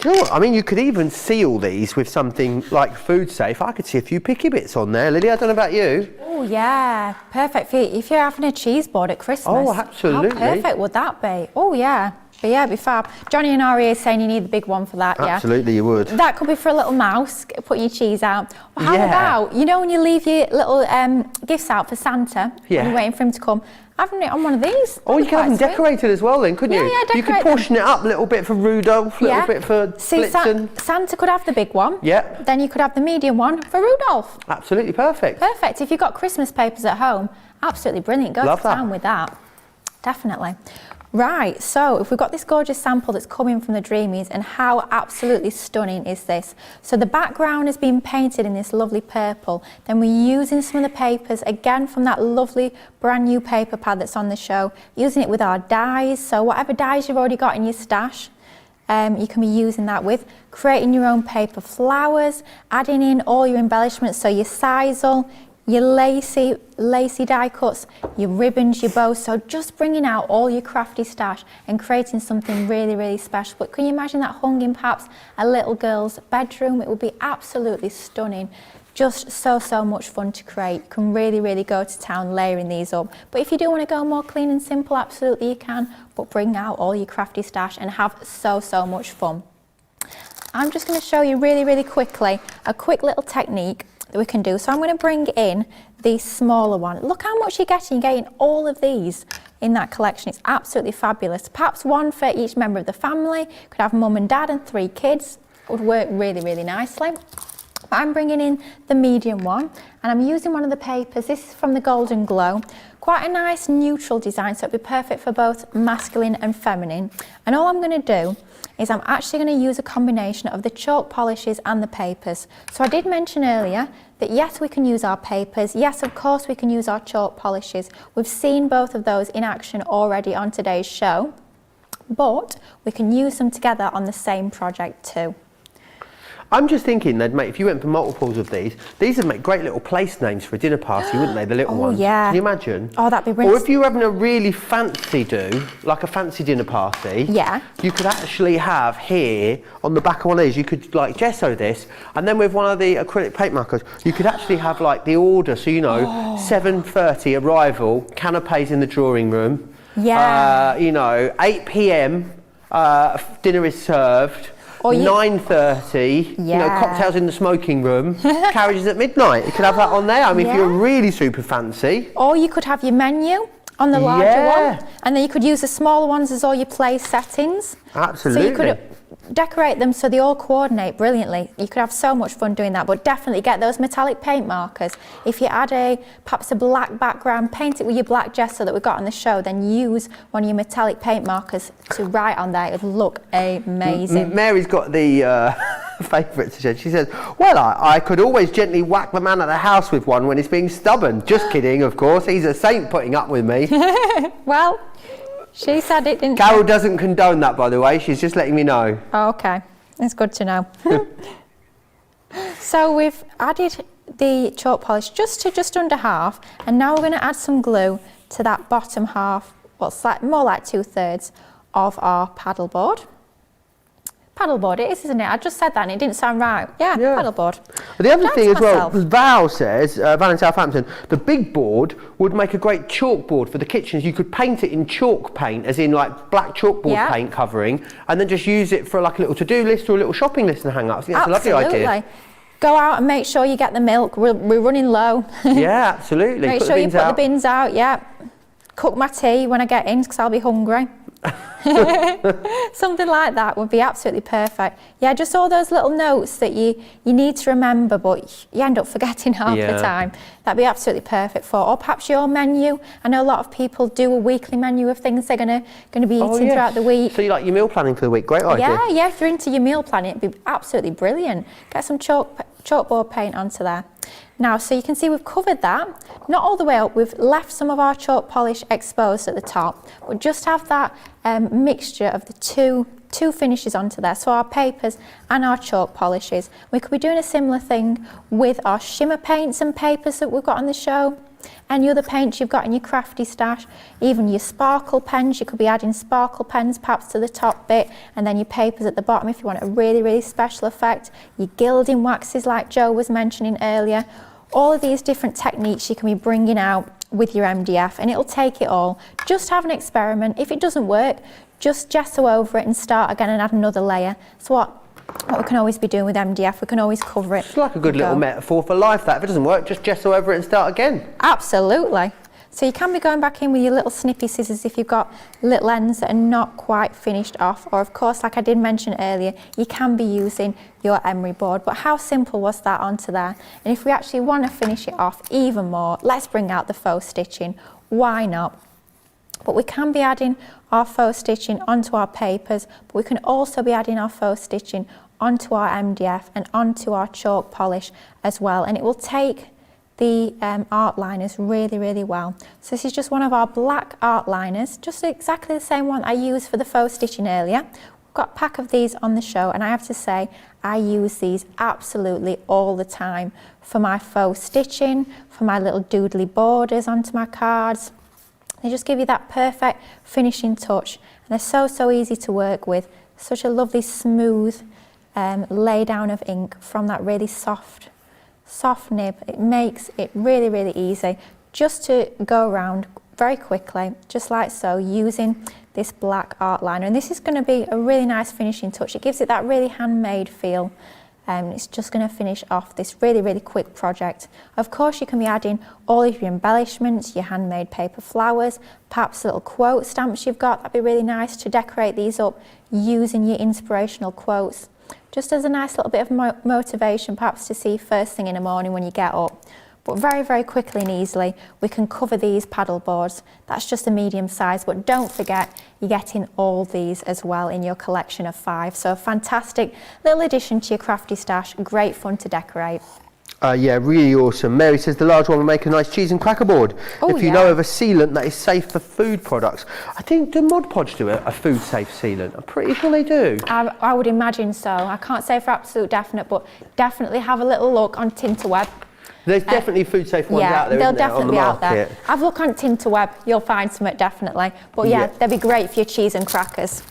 you know what? I mean, you could even seal these with something like food safe. I could see a few picky bits on there. Lily, I don't know about you. Oh yeah, perfect for if you're having a cheese board at Christmas. Oh, absolutely. How perfect would that be? Oh yeah. But yeah, it'd be fab. Johnny and Ari is saying you need the big one for that, yeah? Absolutely, you would. That could be for a little mouse, putting your cheese out. Well, how Yeah. about, you know when you leave your little gifts out for Santa, Yeah. and you're waiting for him to come, having it on one of these? Oh, you That'd be could have them quite sweet. decorated as well then, couldn't Yeah, you? yeah, You could decorate them. portion it up a little bit for Rudolph, a little bit for See, Blitzen. Santa could have the big one. Yeah. Then you could have the medium one for Rudolph. Absolutely perfect. Perfect. If you've got Christmas papers at home, absolutely brilliant. Go Love to that. town with that. Definitely. Right, so if we've got this gorgeous sample that's coming from the Dreamies, and how absolutely stunning is this? So the background has been painted in this lovely purple. Then we're using some of the papers, again from that lovely brand new paper pad that's on the show, using it with our dyes. So whatever dyes you've already got in your stash, you can be using that with, creating your own paper flowers, adding in all your embellishments, so your sisal, your lacy die cuts, your ribbons, your bows. So just bringing out all your crafty stash and creating something really, really special. But can you imagine that hung in perhaps a little girl's bedroom? It would be absolutely stunning. Just so much fun to create. You can really, really go to town layering these up. But if you do want to go more clean and simple, absolutely you can. But bring out all your crafty stash and have so much fun. I'm just going to show you really, really quickly a quick little technique that we can do. So I'm going to bring in the smaller one. Look how much you're getting. You're getting all of these in that collection. It's absolutely fabulous. Perhaps one for each member of the family. You could have mum and dad and 3 kids. It would work really, really nicely. But I'm bringing in the medium one, and I'm using one of the papers. This is from the Golden Glow. Quite a nice neutral design, so it'd be perfect for both masculine and feminine. And all I'm going to do is I'm actually going to use a combination of the chalk polishes and the papers. So I did mention earlier that yes, we can use our papers. Yes, of course, we can use our chalk polishes. We've seen both of those in action already on today's show, but we can use them together on the same project too. I'm just thinking that, mate, if you went for multiples of these would make great little place names for a dinner party, wouldn't they? The little ones. Yeah. Can you imagine? Oh, that'd be Or brilliant. if you were having a really fancy do, like a fancy dinner party, Yeah. you could actually have here on the back of one of these, you could like gesso this, and then with one of the acrylic paint markers, you could actually have like the order. So, you know, 7:30 arrival, canapes in the drawing room. Yeah. You know, 8 p.m. Dinner is served. Or you- 9:30, you know, Yeah. cocktails in the smoking room, carriages at midnight. You could have that on there. I mean, if you're Yeah. really super fancy. Or you could have your menu on the larger Yeah. one, and then you could use the smaller ones as all your place settings. Absolutely. So you could decorate them so they all coordinate brilliantly. You could have so much fun doing that, but definitely get those metallic paint markers. If you add perhaps a black background, paint it with your black gesso that we got on the show, then use one of your metallic paint markers to write on there. It would look amazing. Mary's got the favourite suggestion. She says, well, I could always gently whack the man at the house with one when he's being stubborn. Just kidding, of course. He's a saint putting up with me. Well, she said it, didn't Carol she? doesn't condone that, by the way. She's just letting me know. Oh, okay, it's good to know. So we've added the chalk polish just under half, and now we're going to add some glue to that bottom half, well, more like 2/3 of our paddle board. Paddleboard, it is, isn't it? I just said that and it didn't sound right. Yeah, paddleboard. But the other Down thing to as well, myself. Val says, Val in Southampton, the big board would make a great chalkboard for the kitchens. You could paint it in chalk paint, as in like black chalkboard paint covering, and then just use it for like a little to-do list or a little shopping list and hang up. I think that's a lovely idea. Go out and make sure you get the milk. We're running low. Yeah, absolutely. Make sure you put the bins out, Cook my tea when I get in because I'll be hungry. Something like that would be absolutely perfect. Yeah, just all those little notes that you need to remember, but you end up forgetting half the time. That'd be absolutely perfect for. Or perhaps your menu. I know a lot of people do a weekly menu of things they're going to be eating throughout the week. So you like your meal planning for the week? Great idea. Yeah. If you're into your meal planning, it'd be absolutely brilliant. Get some chalkboard paint onto there. Now, so you can see we've covered that, not all the way up, we've left some of our chalk polish exposed at the top, but just have that mixture of the two finishes onto there, so our papers and our chalk polishes. We could be doing a similar thing with our shimmer paints and papers that we've got on the show. Any other paints you've got in your crafty stash, even your sparkle pens, you could be adding sparkle pens perhaps to the top bit, and then your papers at the bottom if you want a really, really special effect. Your gilding waxes like Joe was mentioning earlier. All of these different techniques you can be bringing out with your MDF, and it'll take it all. Just have an experiment. If it doesn't work, just gesso over it and start again and add another layer. So what we can always be doing with MDF, we can always cover it. It's like a good little metaphor for life, that. If it doesn't work, just gesso over it and start again. Absolutely. So you can be going back in with your little snippy scissors if you've got little ends that are not quite finished off, or of course, like I did mention earlier, you can be using your emery board. But how simple was that onto there? And if we actually want to finish it off even more, let's bring out the faux stitching. Why not? But we can be adding our faux stitching onto our papers, but we can also be adding our faux stitching onto our MDF and onto our chalk polish as well, and it will take the art liners really, really well. So this is just one of our black art liners, just exactly the same one I used for the faux stitching earlier. We've got a pack of these on the show, and I have to say I use these absolutely all the time for my faux stitching, for my little doodly borders onto my cards. They just give you that perfect finishing touch, and they're so easy to work with. Such a lovely smooth lay down of ink from that really soft nib. It makes it really, really easy just to go around very quickly, just like so, using this black art liner. And this is going to be a really nice finishing touch. It gives it that really handmade feel. It's just going to finish off this really, really quick project. Of course, you can be adding all of your embellishments, your handmade paper flowers, perhaps little quote stamps you've got. That'd be really nice to decorate these up using your inspirational quotes. Just as a nice little bit of motivation, perhaps to see first thing in the morning when you get up. But very, very quickly and easily, we can cover these paddle boards. That's just a medium size, but don't forget, you're getting all these as well in your collection of 5. So a fantastic little addition to your crafty stash, great fun to decorate. Yeah, really awesome. Mary says the large one will make a nice cheese and cracker board. If you know of a sealant that is safe for food products. I think, do Mod Podge do a food safe sealant? I'm pretty sure they do. I would imagine so. I can't say for absolute definite, but definitely have a little look on Tinterweb. There's definitely food safe ones out there, isn't there, on the market? Out there. Have a look on Tinterweb, you'll find some definitely. But yeah, they'd be great for your cheese and crackers.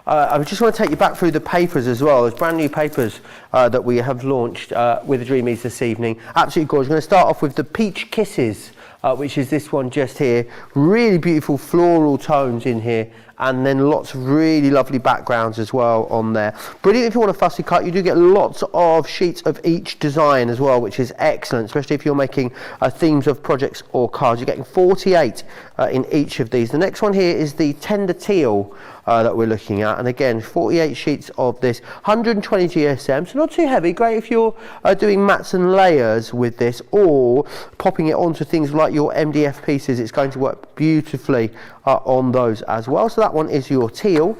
I just want to take you back through the papers as well. There's brand new papers that we have launched with the Dreamies this evening. Absolutely gorgeous. I'm going to start off with the Peach Kisses, which is this one just here. Really beautiful floral tones in here, and then lots of really lovely backgrounds as well on there. Brilliant if you want a fussy cut. You do get lots of sheets of each design as well, which is excellent, especially if you're making themes of projects or cards. You're getting 48 in each of these. The next one here is the Tender Teal that we're looking at, and again 48 sheets of this, 120 GSM, so not too heavy. Great if you're doing mats and layers with this, or popping it onto things like your MDF pieces. It's going to work beautifully on those as well. So that one is your teal.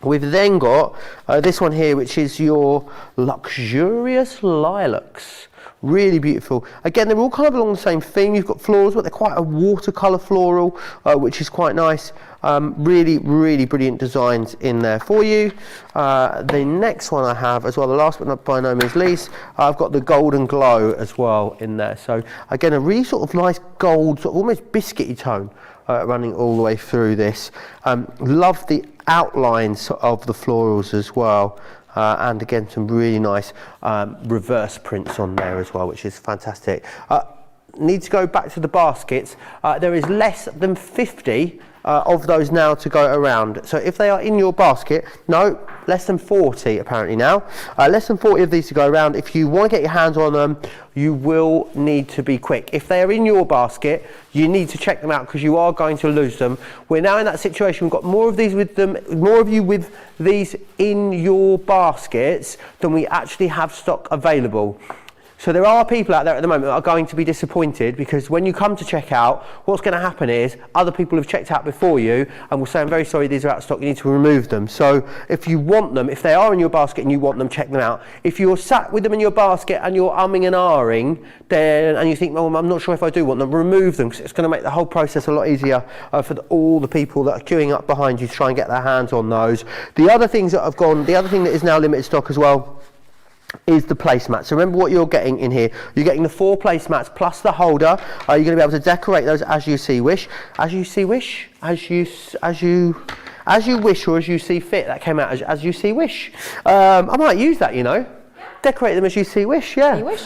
We've then got this one here, which is your luxurious lilacs. Really beautiful. Again, they're all kind of along the same theme. You've got florals, but they're quite a watercolour floral, which is quite nice. Really, really brilliant designs in there for you. The next one I have as well, the last but not by no means least, I've got the Golden Glow as well in there. So again, a really sort of nice gold, sort of almost biscuity tone running all the way through this. Love the outlines of the florals as well. And again, some really nice reverse prints on there as well, which is fantastic. Need to go back to the baskets. There is less than 50 of those now to go around. So if they are in your basket, no, less than 40 apparently now. Less than 40 of these to go around. If you want to get your hands on them, you will need to be quick. If they are in your basket, you need to check them out because you are going to lose them. We're now in that situation. We've got more of these with them, more of you with these in your baskets than we actually have stock available. So there are people out there at the moment that are going to be disappointed because when you come to check out, what's going to happen is other people have checked out before you and will say, I'm very sorry, these are out of stock, you need to remove them. So if you want them, if they are in your basket and you want them, check them out. If you're sat with them in your basket and you're umming and ahhing, then, and you think, well, I'm not sure if I do want them, remove them because it's going to make the whole process a lot easier for all the people that are queuing up behind you to try and get their hands on those. The other things that have gone, the other thing that is now limited stock as well, is the placemat. So remember what you're getting in here. You're getting the 4 placemats plus the holder. You're going to be able to decorate those as you see wish. As you see wish? As you wish or as you see fit. That came out as you see wish. I might use that, you know. Decorate them as you see wish, yeah. You wish.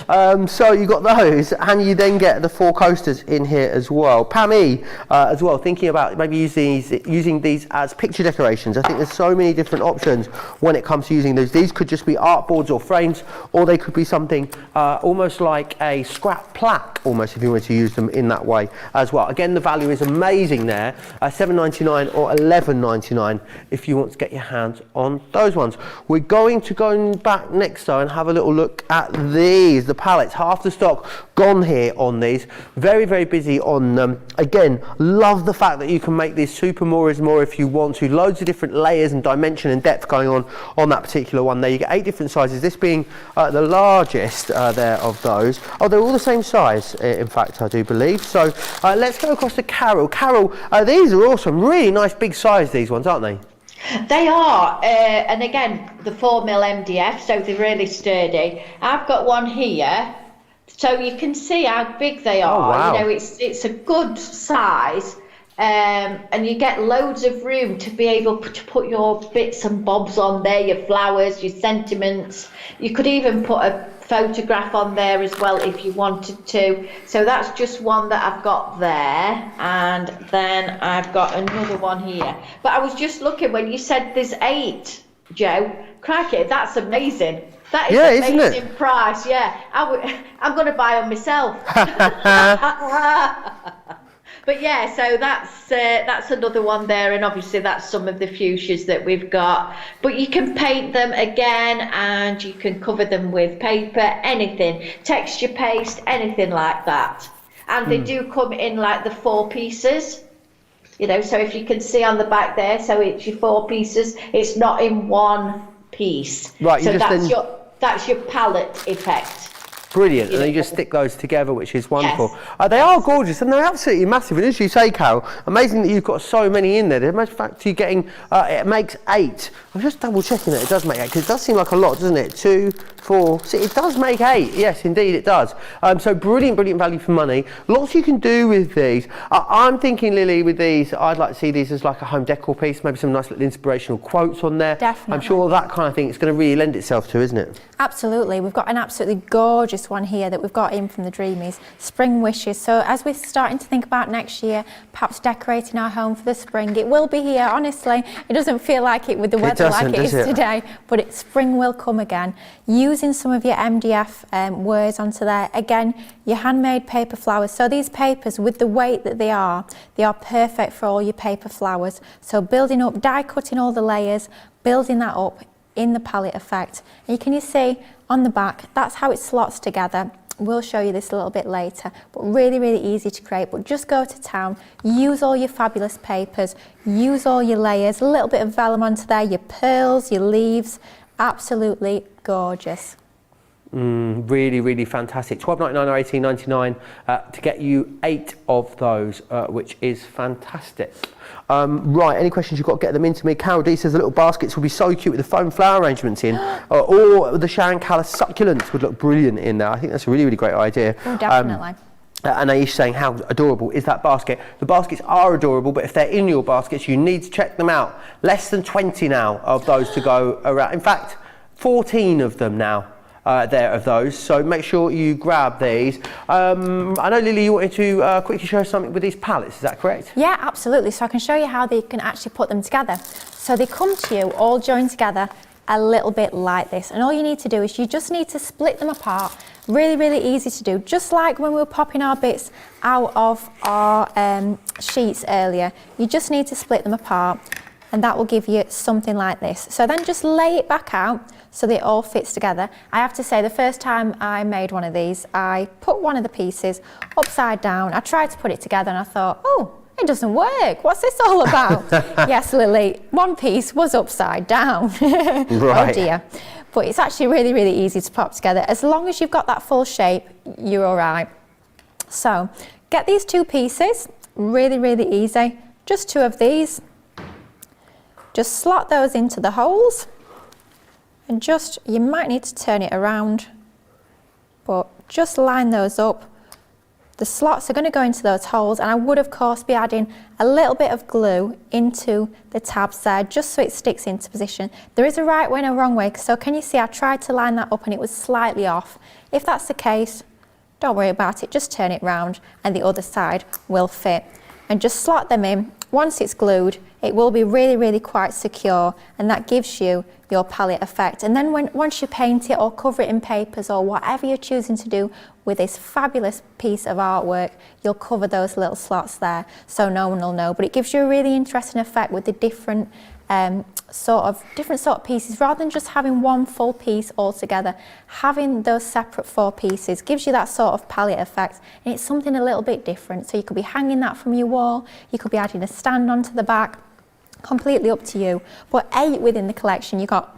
So you got those, and you then get the 4 coasters in here as well. Pammy, as well, thinking about maybe using these as picture decorations. I think there's so many different options when it comes to using those. These could just be art boards or frames, or they could be something almost like a scrap plaque, almost, if you wanted to use them in that way as well. Again, the value is amazing there, $7.99 or $11.99 if you want to get your hands on those ones. We're going to go back next though and have a little look at these, the palettes. Half the stock gone here on these. Very, very busy on them. Again, love the fact that you can make these super more is more if you want to. Loads of different layers and dimension and depth going on that particular one there. You get 8 different sizes, this being the largest there of those. Oh, they're all the same size, in fact, I do believe. So let's go across to Carol. Carol, these are awesome. Really nice big size, these ones, aren't they? They are, and again, the 4mm MDF, so they're really sturdy. I've got one here, so you can see how big they are. Oh, wow. You know, it's a good size, and you get loads of room to be able to put your bits and bobs on there, your flowers, your sentiments. You could even put a photograph on there as well if you wanted to. So that's just one that I've got there, and then I've got another one here. But I was just looking when you said there's 8, Joe. Crikey, that's amazing. That is amazing, isn't it? Price. Yeah, I'm going to buy them myself. But yeah, so that's another one there, and obviously that's some of the fuchsias that we've got. But you can paint them again, and you can cover them with paper, anything, texture paste, anything like that. And they do come in like the 4 pieces, you know. So if you can see on the back there, so it's your 4 pieces. It's not in one piece. Right. So that's your palette effect. Brilliant, and then you just stick those together, which is wonderful. Yes. They are gorgeous, and they're absolutely massive. And as you say, Carol, amazing that you've got so many in there. The fact you're getting, it makes 8. I'm just double checking that it does make 8, because it does seem like a lot, doesn't it? 2, 4, 6, it does make 8. Yes, indeed it does. So brilliant value for money. Lots you can do with these. I'm thinking, Lily, with these, I'd like to see these as like a home decor piece, maybe some nice little inspirational quotes on there. Definitely. I'm sure that kind of thing it's going to really lend itself to, isn't it? Absolutely. We've got an absolutely gorgeous one here that we've got in from the Dreamies, Spring Wishes. So as we're starting to think about next year, perhaps decorating our home for the spring, it will be here, honestly. It doesn't feel like it with the weather like it is today, but spring will come again. Using some of your MDF words onto there. Again, your handmade paper flowers. So these papers, with the weight that they are perfect for all your paper flowers. So building up, die cutting all the layers, building that up in the palette effect. And can you see on the back, that's how it slots together. We'll show you this a little bit later, but really easy to create. But just go to town, use all your fabulous papers, use all your layers, a little bit of vellum onto there, your pearls, your leaves, absolutely gorgeous. Really fantastic. $12.99 or $18.99 to get you 8 of those, which is fantastic. Right, any questions you've got, get them into me. Carol D says the little baskets would be so cute with the foam flower arrangements in, or the Sharon Callis succulents would look brilliant in there. I think that's a really great idea. Oh, definitely. And Aish saying, how adorable is that basket? The baskets are adorable, but if they're in your baskets, you need to check them out. Less than 20 now of those to go around. In fact, 14 of them now there of those. So make sure you grab these. I know, Lily, you wanted to quickly show us something with these pallets. Is that correct? Yeah, absolutely. So I can show you how they can actually put them together. So they come to you all joined together a little bit like this, and all you need to do is you just need to split them apart. Really, really easy to do, just like when we were popping our bits out of our sheets earlier. You just need to split them apart, and that will give you something like this. So then just lay it back out so that it all fits together. I have to say, the first time I made one of these, I put one of the pieces upside down. I tried to put it together and I thought, oh, it doesn't work. What's this all about? Yes, Lily, one piece was upside down. Right. Oh dear. But it's actually really, really easy to pop together. As long as you've got that full shape, you're all right. So get these two pieces, really, really easy. Just two of these. Just slot those into the holes. And just, you might need to turn it around, but just line those up. The slots are going to go into those holes, and I would of course be adding a little bit of glue into the tabs there just so it sticks into position. There is a right way and a wrong way, so can you see I tried to line that up and it was slightly off. If that's the case, don't worry about it, just turn it round and the other side will fit. And just slot them in. Once it's glued, it will be really, really quite secure, and that gives you your palette effect. And then once you paint it or cover it in papers or whatever you're choosing to do with this fabulous piece of artwork, you'll cover those little slots there so no one will know. But it gives you a really interesting effect with the different sort of pieces. Rather than just having one full piece all together, having those separate 4 pieces gives you that sort of palette effect, and it's something a little bit different. So you could be hanging that from your wall, you could be adding a stand onto the back, completely up to you. But 8 within the collection, you've got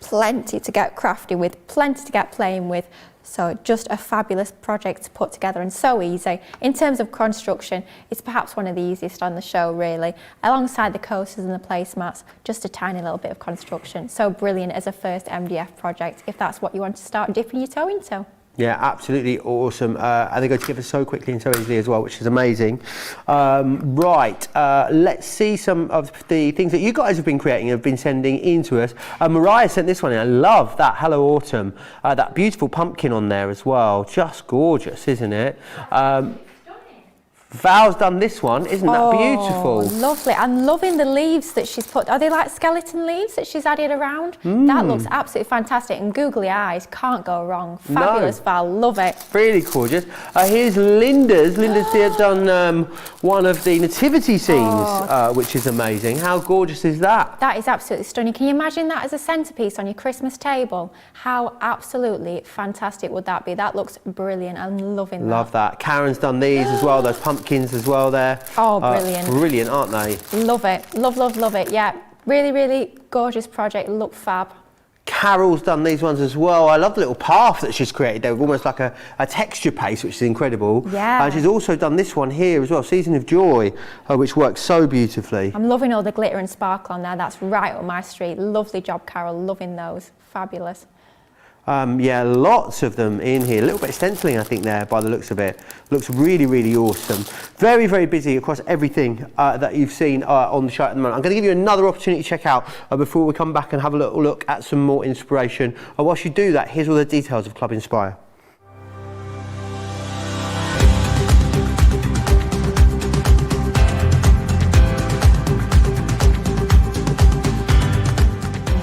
plenty to get crafty with, plenty to get playing with. So just a fabulous project to put together, and so easy. In terms of construction, it's perhaps one of the easiest on the show, really. Alongside the coasters and the placemats, just a tiny little bit of construction. So brilliant as a first MDF project, if that's what you want to start dipping your toe into. Yeah, absolutely awesome. And they go together so quickly and so easily as well, which is amazing. Let's see some of the things that you guys have been creating and have been sending in to us. Mariah sent this one in. I love that Hello Autumn. That beautiful pumpkin on there as well. Just gorgeous, isn't it? Val's done this one, isn't that beautiful? Lovely. I'm loving the leaves that she's put. Are they like skeleton leaves that she's added around? That looks absolutely fantastic, and googly eyes, can't go wrong. Fabulous, no. Val, love it. Really gorgeous. Here's Linda's. Linda's done one of the nativity scenes, which is amazing. How gorgeous is that? That is absolutely stunning. Can you imagine that as a centrepiece on your Christmas table? How absolutely fantastic would that be? That looks brilliant. I'm loving that. Love that. Karen's done these as well, those pumpkins as well there. Oh, brilliant. Brilliant, aren't they? Love it. Love, love, love it. Yeah, really, really gorgeous project. Look fab. Carol's done these ones as well. I love the little path that she's created there with almost like a texture paste, which is incredible. Yeah. And she's also done this one here as well, Season of Joy, which works so beautifully. I'm loving all the glitter and sparkle on there. That's right up my street. Lovely job, Carol. Loving those. Fabulous. Yeah, lots of them in here. A little bit of stenciling, I think, there by the looks of it. Looks really, really awesome. Very, very busy across everything that you've seen on the show at the moment. I'm going to give you another opportunity to check out before we come back and have a little look at some more inspiration. Whilst you do that, here's all the details of Club Inspire.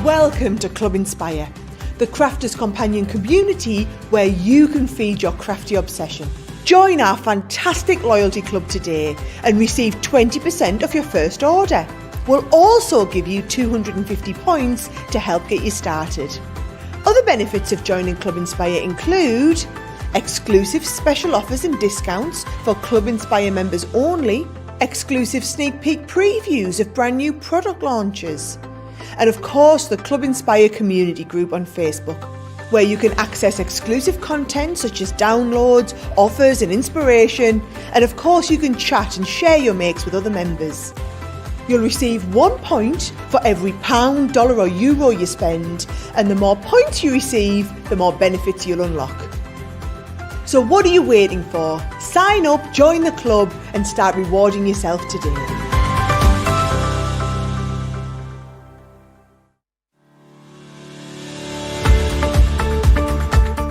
Welcome to Club Inspire, the Crafters Companion community where you can feed your crafty obsession. Join our fantastic loyalty club today and receive 20% off your first order. We'll also give you 250 points to help get you started. Other benefits of joining Club Inspire include exclusive special offers and discounts for Club Inspire members only, exclusive sneak peek previews of brand new product launches, and of course the Club Inspire community group on Facebook, where you can access exclusive content such as downloads, offers and inspiration, and of course you can chat and share your makes with other members. You'll receive 1 point for every £, dollar or euro you spend, and the more points you receive, the more benefits you'll unlock. So what are you waiting for? Sign up, join the club and start rewarding yourself today.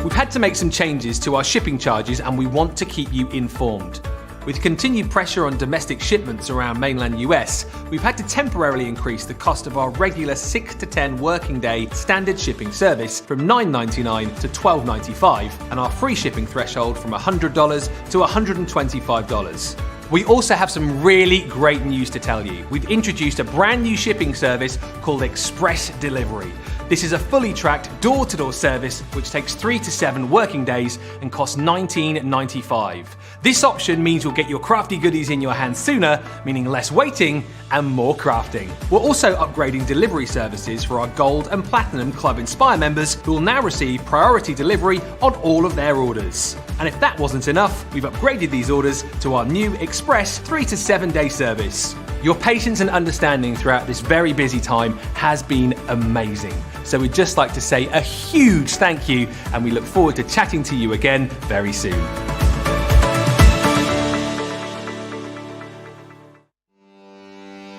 We've had to make some changes to our shipping charges and we want to keep you informed. With continued pressure on domestic shipments around mainland US, we've had to temporarily increase the cost of our regular 6 to 10 working day standard shipping service from $9.99 to $12.95 and our free shipping threshold from $100 to $125. We also have some really great news to tell you. We've introduced a brand new shipping service called Express Delivery. This is a fully tracked door-to-door service which takes 3 to 7 working days and costs $19.95. This option means you'll get your crafty goodies in your hands sooner, meaning less waiting and more crafting. We're also upgrading delivery services for our Gold and Platinum Club Inspire members who will now receive priority delivery on all of their orders. And if that wasn't enough, we've upgraded these orders to our new Express 3 to 7 day service. Your patience and understanding throughout this very busy time has been amazing. So we'd just like to say a huge thank you and we look forward to chatting to you again very soon.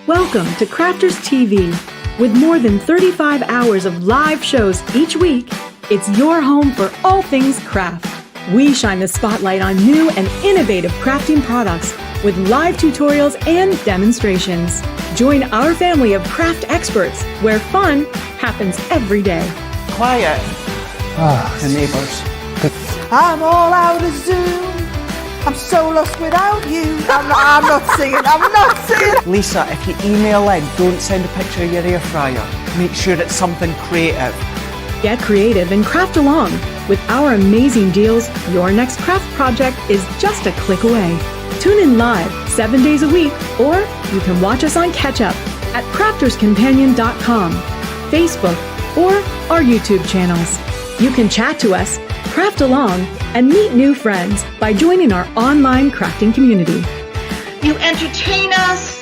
Welcome to Crafters TV. With more than 35 hours of live shows each week, it's your home for all things craft. We shine the spotlight on new and innovative crafting products with live tutorials and demonstrations. Join our family of craft experts where fun happens every day. Quiet. The neighbours. I'm all out of Zoom. I'm so lost without you. I'm not singing. Lisa, if you email in, don't send a picture of your air fryer. Make sure it's something creative. Get creative and craft along. With our amazing deals, your next craft project is just a click away. Tune in live 7 days a week, or you can watch us on Catch Up at crafterscompanion.com, Facebook, or our YouTube channels. You can chat to us, craft along, and meet new friends by joining our online crafting community. You entertain us.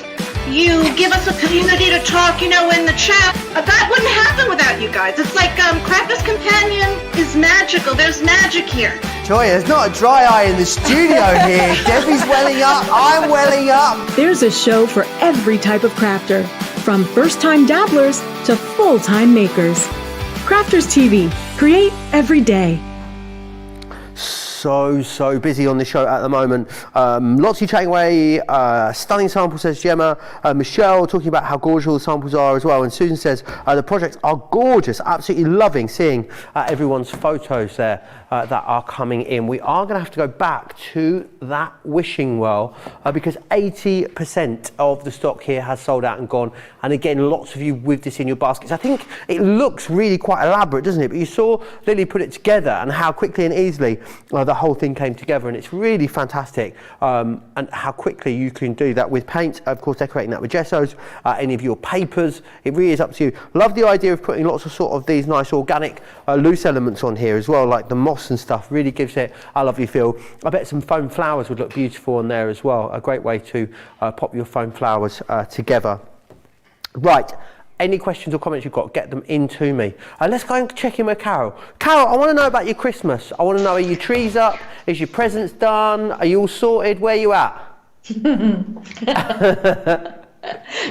You give us a community to talk, in the chat. That wouldn't happen without you guys. It's like Crafters Companion is magical. There's magic here. Joy, there's not a dry eye in the studio here. Debbie's welling up, I'm welling up. There's a show for every type of crafter, from first-time dabblers to full-time makers. Crafters TV, create every day. So busy on the show at the moment. Lots of you chatting away. Stunning sample, says Gemma. Michelle talking about how gorgeous all the samples are as well. And Susan says the projects are gorgeous. Absolutely loving seeing everyone's photos there that are coming in. We are going to have to go back to that wishing well because 80% of the stock here has sold out and gone. And again, lots of you with this in your baskets. I think it looks really quite elaborate, doesn't it? But you saw Lily put it together and how quickly and easily the whole thing came together, and it's really fantastic and how quickly you can do that with paint, of course decorating that with gessos, any of your papers. It really is up to you. Love the idea of putting lots of sort of these nice organic loose elements on here as well, like the moss and stuff. Really gives it a lovely feel. I bet some foam flowers would look beautiful on there as well. A great way to pop your foam flowers together. Right. Any questions or comments you've got, get them into me. Let's go and check in with Carol. Carol, I want to know about your Christmas. I want to know, are your trees up? Is your presents done? Are you all sorted? Where are you at?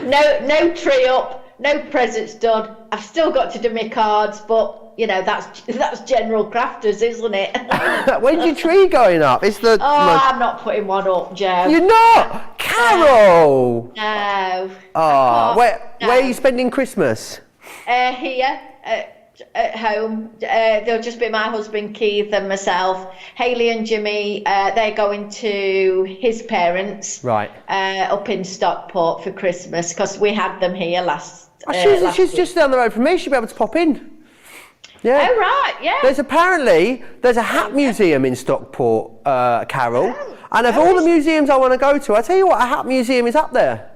No tree up, no presents done. I've still got to do my cards, but that's general crafters, isn't it? When's your tree going up? It's the. I'm not putting one up, Joe. You're not, Carol. No. Where are you spending Christmas? Here at home. There'll just be my husband Keith and myself. Haley and Jimmy, they're going to his parents, right? Up in Stockport for Christmas because we had them here last. She's just down the road from me. She'll be able to pop in. Yeah. Oh right, yeah. There's a hat museum in Stockport, Carol. And of all the museums I want to go to, I tell you what, a hat museum is up there.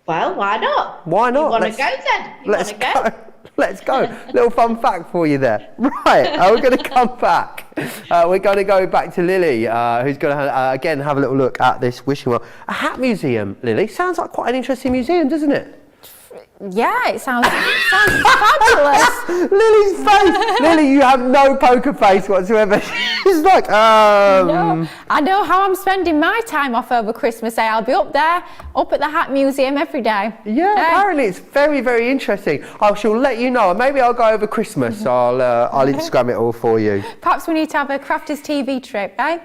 Well, why not? Why not? You want to go then? Let's go. Let's go. Little fun fact for you there. Right, we're going to come back. We're going to go back to Lily, who's going to, again, have a little look at this wishing well. A hat museum, Lily. Sounds like quite an interesting museum, doesn't it? Yeah, it sounds fabulous. Lily's face. Lily, you have no poker face whatsoever. She's like, No, I know how I'm spending my time off over Christmas Day. I'll be up there, up at the Hat Museum every day. Yeah, apparently it's very, very interesting. I shall let you know. Maybe I'll go over Christmas. I'll Instagram it all for you. Perhaps we need to have a Crafters TV trip, eh?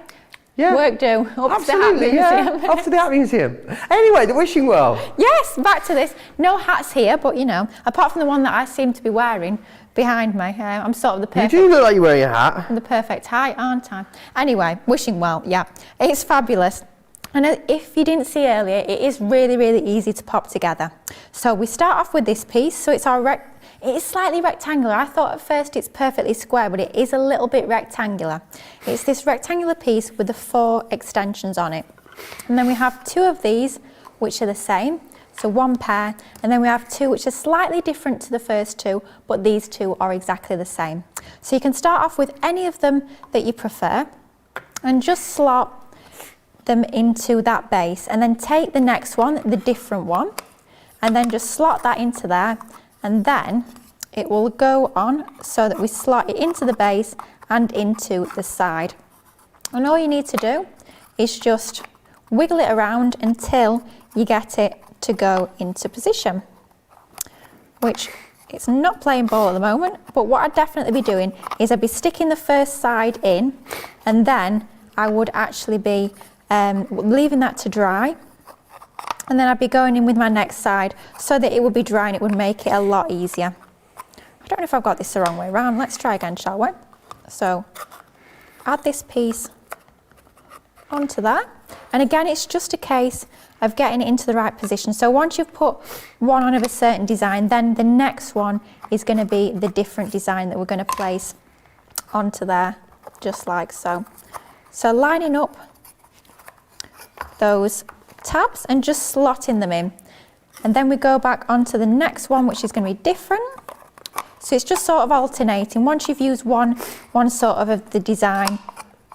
Yeah. Work do. Up to the Hat Museum. Yeah. Up to the Hat Museum. Anyway, the wishing well. Yes, back to this. No hats here, but you know, apart from the one that I seem to be wearing behind me, I'm sort of the perfect. You do look like you're wearing a hat. I'm the perfect height, aren't I? Anyway, wishing well, yeah. It's fabulous. And if you didn't see earlier, it is really, really easy to pop together. So we start off with this piece. So it's it is slightly rectangular. I thought at first it's perfectly square, but it is a little bit rectangular. It's this rectangular piece with the 4 extensions on it. And then we have 2 of these, which are the same. So 1 pair, and then we have 2 which are slightly different to the first 2, but these 2 are exactly the same. So you can start off with any of them that you prefer and just slot them into that base, and then take the next one, the different one, and then just slot that into there, and then it will go on so that we slot it into the base and into the side. And all you need to do is just wiggle it around until you get it to go into position, which it's not playing ball at the moment, but what I'd definitely be doing is I'd be sticking the first side in, and then I would actually be leaving that to dry, and then I'd be going in with my next side so that it would be dry and it would make it a lot easier. I don't know if I've got this the wrong way around. Let's try again, shall we? So add this piece onto that, and again it's just a case of getting it into the right position. So once you've put one on of a certain design, then the next one is going to be the different design that we're going to place onto there, just like so. So lining up those tabs and just slotting them in, and then we go back onto the next one, which is going to be different. So it's just sort of alternating. Once you've used one sort of the design,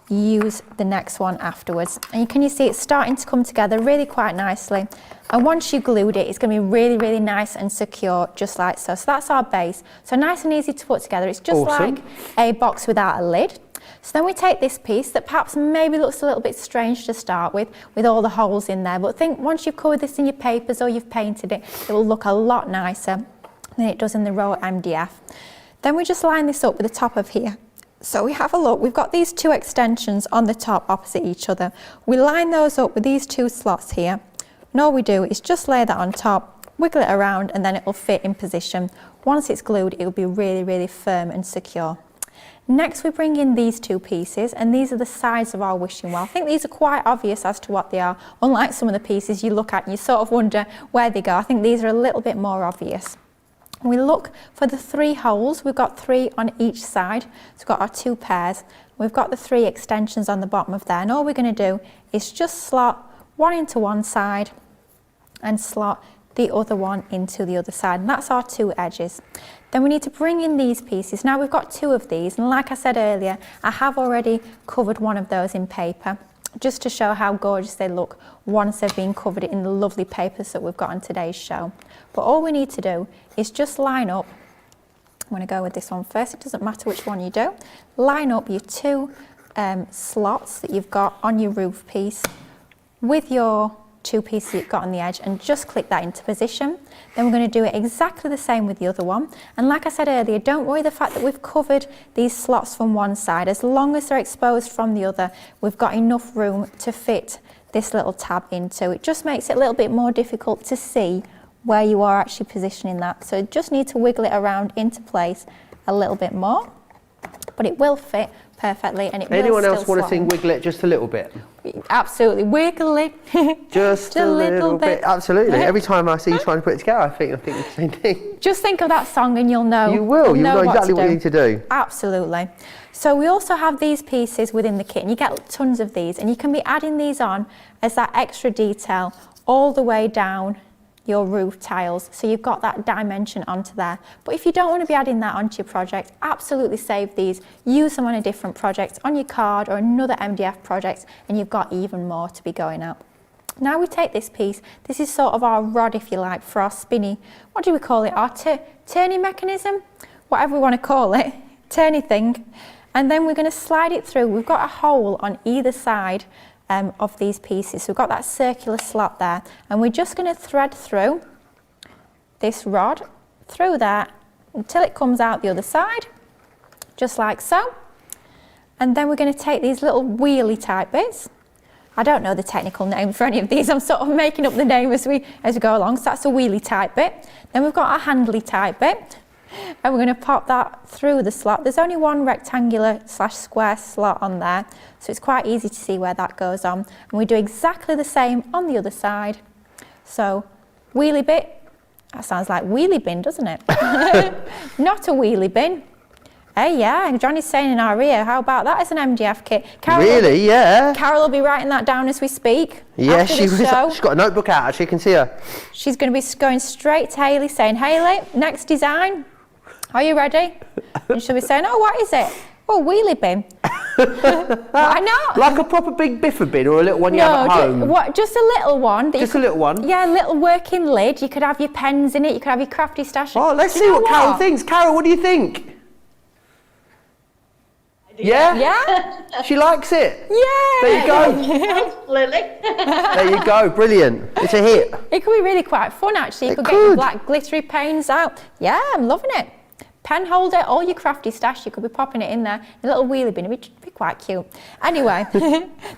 you use the next one afterwards, and you see it's starting to come together really quite nicely. And once you glued it, it's going to be really, really nice and secure, just like so. So that's our base. So nice and easy to put together. It's just like a box without a lid. So then we take this piece that perhaps maybe looks a little bit strange to start with all the holes in there, but think once you've covered this in your papers or you've painted it, it will look a lot nicer than it does in the raw MDF. Then we just line this up with the top of here. So we have a look, we've got these 2 extensions on the top opposite each other. We line those up with these 2 slots here, and all we do is just lay that on top, wiggle it around, and then it will fit in position. Once it's glued, it will be really, really firm and secure. Next we bring in these 2 pieces, and these are the sides of our wishing well. I think these are quite obvious as to what they are, unlike some of the pieces you look at and you sort of wonder where they go. I think these are a little bit more obvious. We look for the 3 holes. We've got 3 on each side, so we've got our 2 pairs. We've got the 3 extensions on the bottom of there, and all we're going to do is just slot one into one side and slot the other one into the other side, and that's our 2 edges. Then we need to bring in these pieces. Now we've got 2 of these, and like I said earlier, I have already covered one of those in paper, just to show how gorgeous they look once they've been covered in the lovely papers that we've got on today's show. But all we need to do is just line up. I'm going to go with this one first. It doesn't matter which one you do. Line up your 2 slots that you've got on your roof piece with your 2 pieces you've got on the edge, and just click that into position. Then we're going to do it exactly the same with the other one. And like I said earlier, don't worry the fact that we've covered these slots from one side. As long as they're exposed from the other, we've got enough room to fit this little tab into. It just makes it a little bit more difficult to see where you are actually positioning that. So you just need to wiggle it around into place a little bit more, but it will fit perfectly, and it will still Anyone else want to slot sing in. Wiggle It just a little bit? Absolutely, wiggle it. Just a little bit. Absolutely. Every time I see you trying to put it together, I think the same thing. Just think of that song and you'll know. You will. You'll know exactly what you need to do. Absolutely. So we also have these pieces within the kit, and you get tons of these, and you can be adding these on as that extra detail all the way down your roof tiles, so you've got that dimension onto there. But if you don't want to be adding that onto your project, absolutely save these, use them on a different project, on your card or another MDF project, and you've got even more to be going out. Now we take this piece, this is sort of our rod if you like, for our spinny, what do we call it, our turning mechanism? Whatever we want to call it, turny thing. And then we're going to slide it through. We've got a hole on either side of these pieces. So we've got that circular slot there. And we're just going to thread through this rod, through that, until it comes out the other side, just like so. And then we're going to take these little wheelie type bits. I don't know the technical name for any of these. I'm sort of making up the name as we go along. So that's a wheelie type bit. Then we've got a handly type bit. And we're going to pop that through the slot. There's only one rectangular / square slot on there. So it's quite easy to see where that goes on. And we do exactly the same on the other side. So wheelie bit. That sounds like wheelie bin, doesn't it? Not a wheelie bin. Hey, yeah, Johnny's saying in our ear, how about that as an MDF kit? Carol Really, yeah. Carol will be writing that down as we speak. Yeah, she's got a notebook out, actually, you can see her. She's going to be going straight to Hayley saying, Hayley, next design, are you ready? And she'll be saying, oh, what is it? Oh, wheelie bin. Why not? Like a proper big biffa bin or a little one you have at home? Just a little one. Just a little one? Yeah, a little working lid. You could have your pens in it, you could have your crafty stash. Oh, let's see what Carol thinks. Carol, what do you think? Yeah? Yeah? She likes it? Yeah! There you go. Lily. There you go, brilliant. It's a hit. It could be really quite fun, actually. You could get your black glittery paints out. Yeah, I'm loving it. Pen holder, all your crafty stash, you could be popping it in there. A little wheelie bin, it'd be quite cute. Anyway,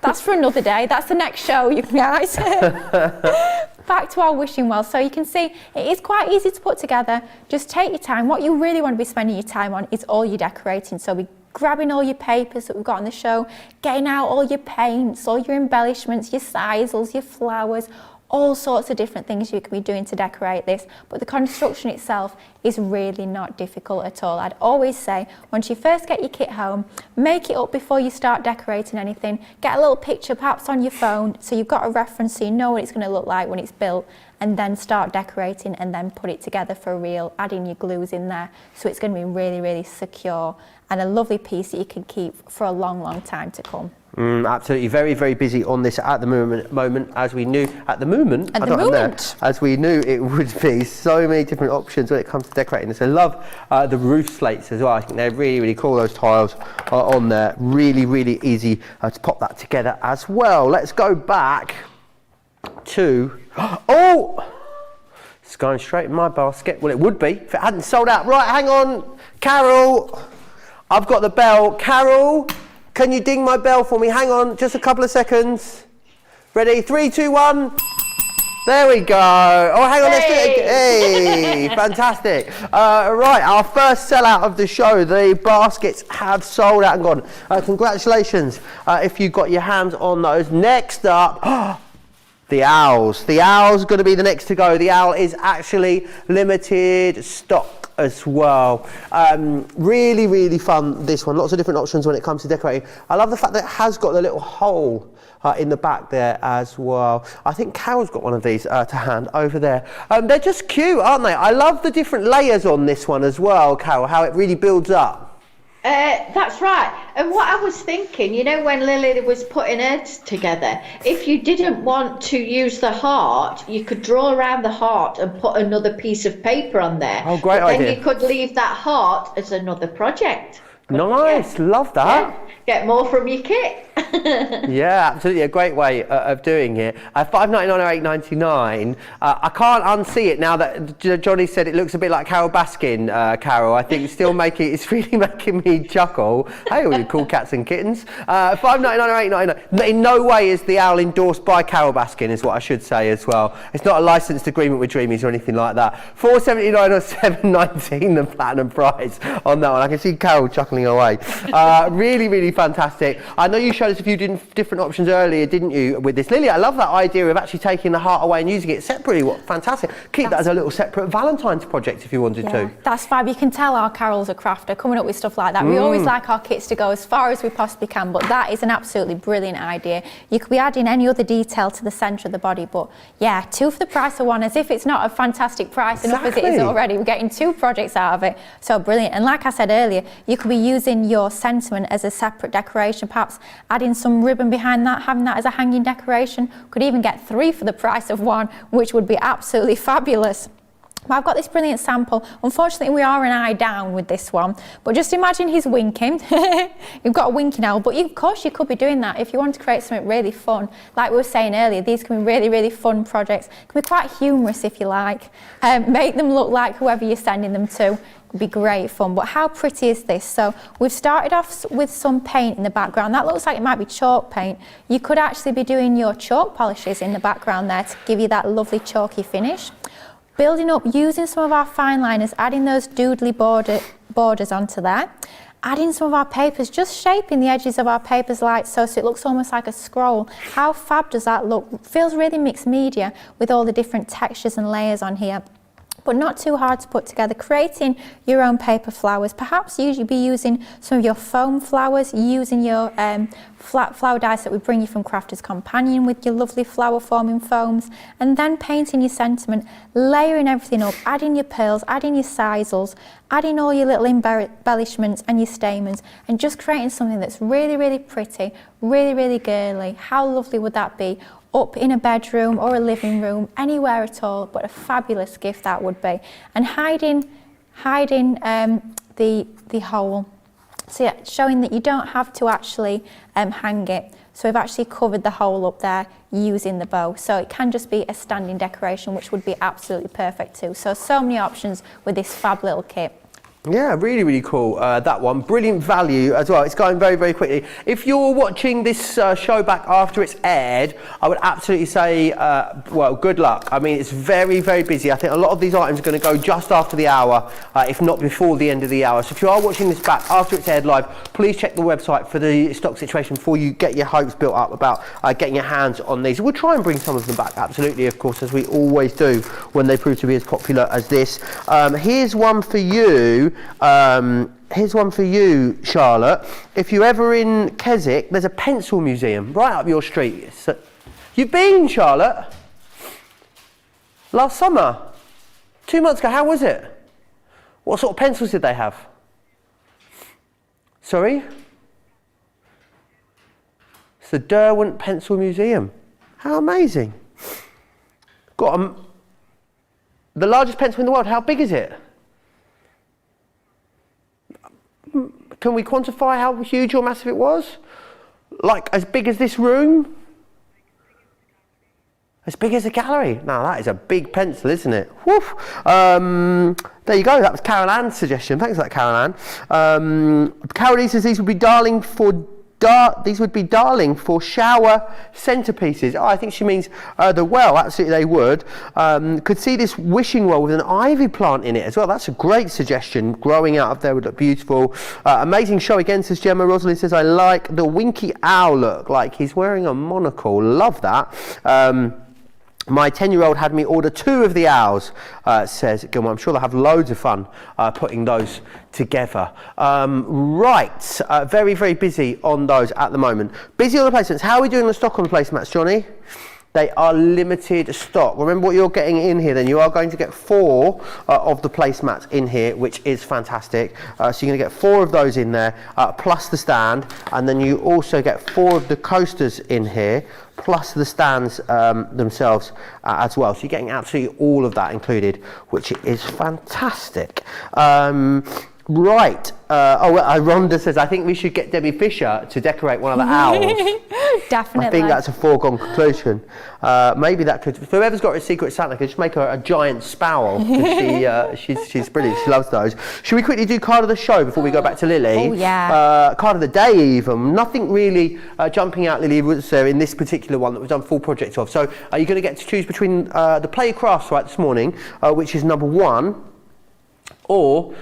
that's for another day. That's the next show, you guys. Back to our wishing well. So you can see it is quite easy to put together. Just take your time. What you really want to be spending your time on is all your decorating. So be grabbing all your papers that we've got on the show, getting out all your paints, all your embellishments, your sisals, your flowers, all sorts of different things you can be doing to decorate this. But the construction itself is really not difficult at all. I'd always say, once you first get your kit home, make it up before you start decorating anything. Get a little picture perhaps on your phone so you've got a reference so you know what it's going to look like when it's built, and then start decorating and then put it together for real, adding your glues in there. So it's going to be really, really secure and a lovely piece that you can keep for a long, long time to come. Absolutely, very, very busy on this at the moment, as we knew as we knew it would be. So many different options when it comes to decorating this. I love the roof slates as well. I think they're really, really cool. Those tiles are on there. Really, really easy to pop that together as well. Let's go back to it's going straight in my basket. Well, it would be if it hadn't sold out. Right, hang on, Carol. I've got the bell. Carol, can you ding my bell for me? Hang on, just a couple of seconds. Ready? 3, 2, 1. There we go. Oh, hang on, let's do it again. Hey, fantastic. Right, our first sellout of the show. The baskets have sold out and gone. Congratulations if you got your hands on those. Next up, the owls. The owl's going to be the next to go. The owl is actually limited stock as well. Really, really fun, this one. Lots of different options when it comes to decorating. I love the fact that it has got the little hole in the back there as well. I think Carol's got one of these to hand over there. They're just cute, aren't they? I love the different layers on this one as well, Carol, how it really builds up. That's right. And what I was thinking, you know, when Lily was putting hers together, if you didn't want to use the heart, you could draw around the heart and put another piece of paper on there. Oh, great idea. Then you could leave that heart as another project. Nice, love that. Yeah. Get more from your kit. Yeah, absolutely, a great way of doing it. $5.99 or $8.99. I can't unsee it now that Johnny said it looks a bit like Carol Baskin. Carol, I think it's really making me chuckle. Hey, all you cool cats and kittens. $5.99 or $8.99. In no way is the owl endorsed by Carol Baskin, is what I should say as well. It's not a licensed agreement with Dreamies or anything like that. $4.79 or $7.19, the platinum prize on that one. I can see Carol chuckling away. Really, really fantastic. I know you showed us a few different options earlier, didn't you, with this? Lily, I love that idea of actually taking the heart away and using it separately. What fantastic. Keep that as a little separate Valentine's project if you wanted to. That's fab. You can tell our Carol's a crafter coming up with stuff like that. We always like our kits to go as far as we possibly can, but that is an absolutely brilliant idea. You could be adding any other detail to the centre of the body, but yeah, 2 for the price of 1, as if it's not a fantastic price enough as it is already. We're getting 2 projects out of it. So brilliant. And like I said earlier, you could be using your sentiment as a separate separate decoration, perhaps adding some ribbon behind that, having that as a hanging decoration. Could even get 3 for the price of 1, which would be absolutely fabulous. I've got this brilliant sample. Unfortunately, we are an eye down with this one, but just imagine he's winking. You've got a winking owl, but of course you could be doing that if you want to create something really fun. Like we were saying earlier, these can be really, really fun projects. Can be quite humorous if you like. Make them look like whoever you're sending them to. It'd be great fun. But how pretty is this? So we've started off with some paint in the background. That looks like it might be chalk paint. You could actually be doing your chalk polishes in the background there to give you that lovely chalky finish. Building up, using some of our fine liners, adding those doodly borders onto there. Adding some of our papers, just shaping the edges of our papers like so it looks almost like a scroll. How fab does that look? Feels really mixed media with all the different textures and layers on here, but not too hard to put together. Creating your own paper flowers. Perhaps you be using some of your foam flowers, using your flat flower dies that we bring you from Crafter's Companion with your lovely flower forming foams, and then painting your sentiment, layering everything up, adding your pearls, adding your sisals, adding all your little embellishments and your stamens, and just creating something that's really, really pretty, really, really girly. How lovely would that be? Up in a bedroom or a living room, anywhere at all, but a fabulous gift that would be. And hiding the hole. So yeah, showing that you don't have to actually hang it. So we've actually covered the hole up there using the bow. So it can just be a standing decoration, which would be absolutely perfect too. So many options with this fab little kit. Yeah, really, really cool, that one. Brilliant value as well. It's going very, very quickly. If you're watching this show back after it's aired, I would absolutely say, well, good luck. I mean, it's very, very busy. I think a lot of these items are going to go just after the hour, if not before the end of the hour. So if you are watching this back after it's aired live, please check the website for the stock situation before you get your hopes built up about getting your hands on these. We'll try and bring some of them back, absolutely, of course, as we always do when they prove to be as popular as this. Here's one for you. Here's one for you, Charlotte. If you're ever in Keswick, there's a pencil museum right up your street. So, you've been, Charlotte? Last summer? 2 months ago, how was it? What sort of pencils did they have? Sorry? It's the Derwent Pencil Museum. How amazing. Got the largest pencil in the world. How big is it? Can we quantify how huge or massive it was? Like as big as this room? As big as a gallery? Now that is a big pencil, isn't it? Woof. There you go, that was Carol Ann's suggestion. Thanks for that, Carol Ann. Carol says these would be darling for shower centerpieces. Oh, I think she means the well. Absolutely, they would. Could see this wishing well with an ivy plant in it as well. That's a great suggestion. Growing out of there would look beautiful. Amazing show again, says Gemma. Rosalind says, I like the winky owl look, like he's wearing a monocle. Love that. My 10-year-old had me order 2 of the owls, says Gilmore. I'm sure they'll have loads of fun putting those together. Right, very, very busy on those at the moment. Busy on the placemats. How are we doing the stock on the placemats, Johnny? They are limited stock. Remember what you're getting in here then. You are going to get 4 of the placemats in here, which is fantastic. So you're going to get 4 of those in there, plus the stand. And then you also get 4 of the coasters in here, plus the stands themselves as well. So you're getting absolutely all of that included, which is fantastic. Right. Rhonda says, I think we should get Debbie Fisher to decorate one of the owls. Definitely. I think that's a foregone conclusion. Maybe that could, whoever's got a secret Santa could just make her a giant sparrow. She's brilliant. She loves those. Should we quickly do card of the show before we go back to Lily? Oh, yeah. Card of the day even. Nothing really jumping out, Lily, was there in this particular one that we've done full project of. So you're going to get to choose between the Play Your Crafts right this morning, which is number 1, or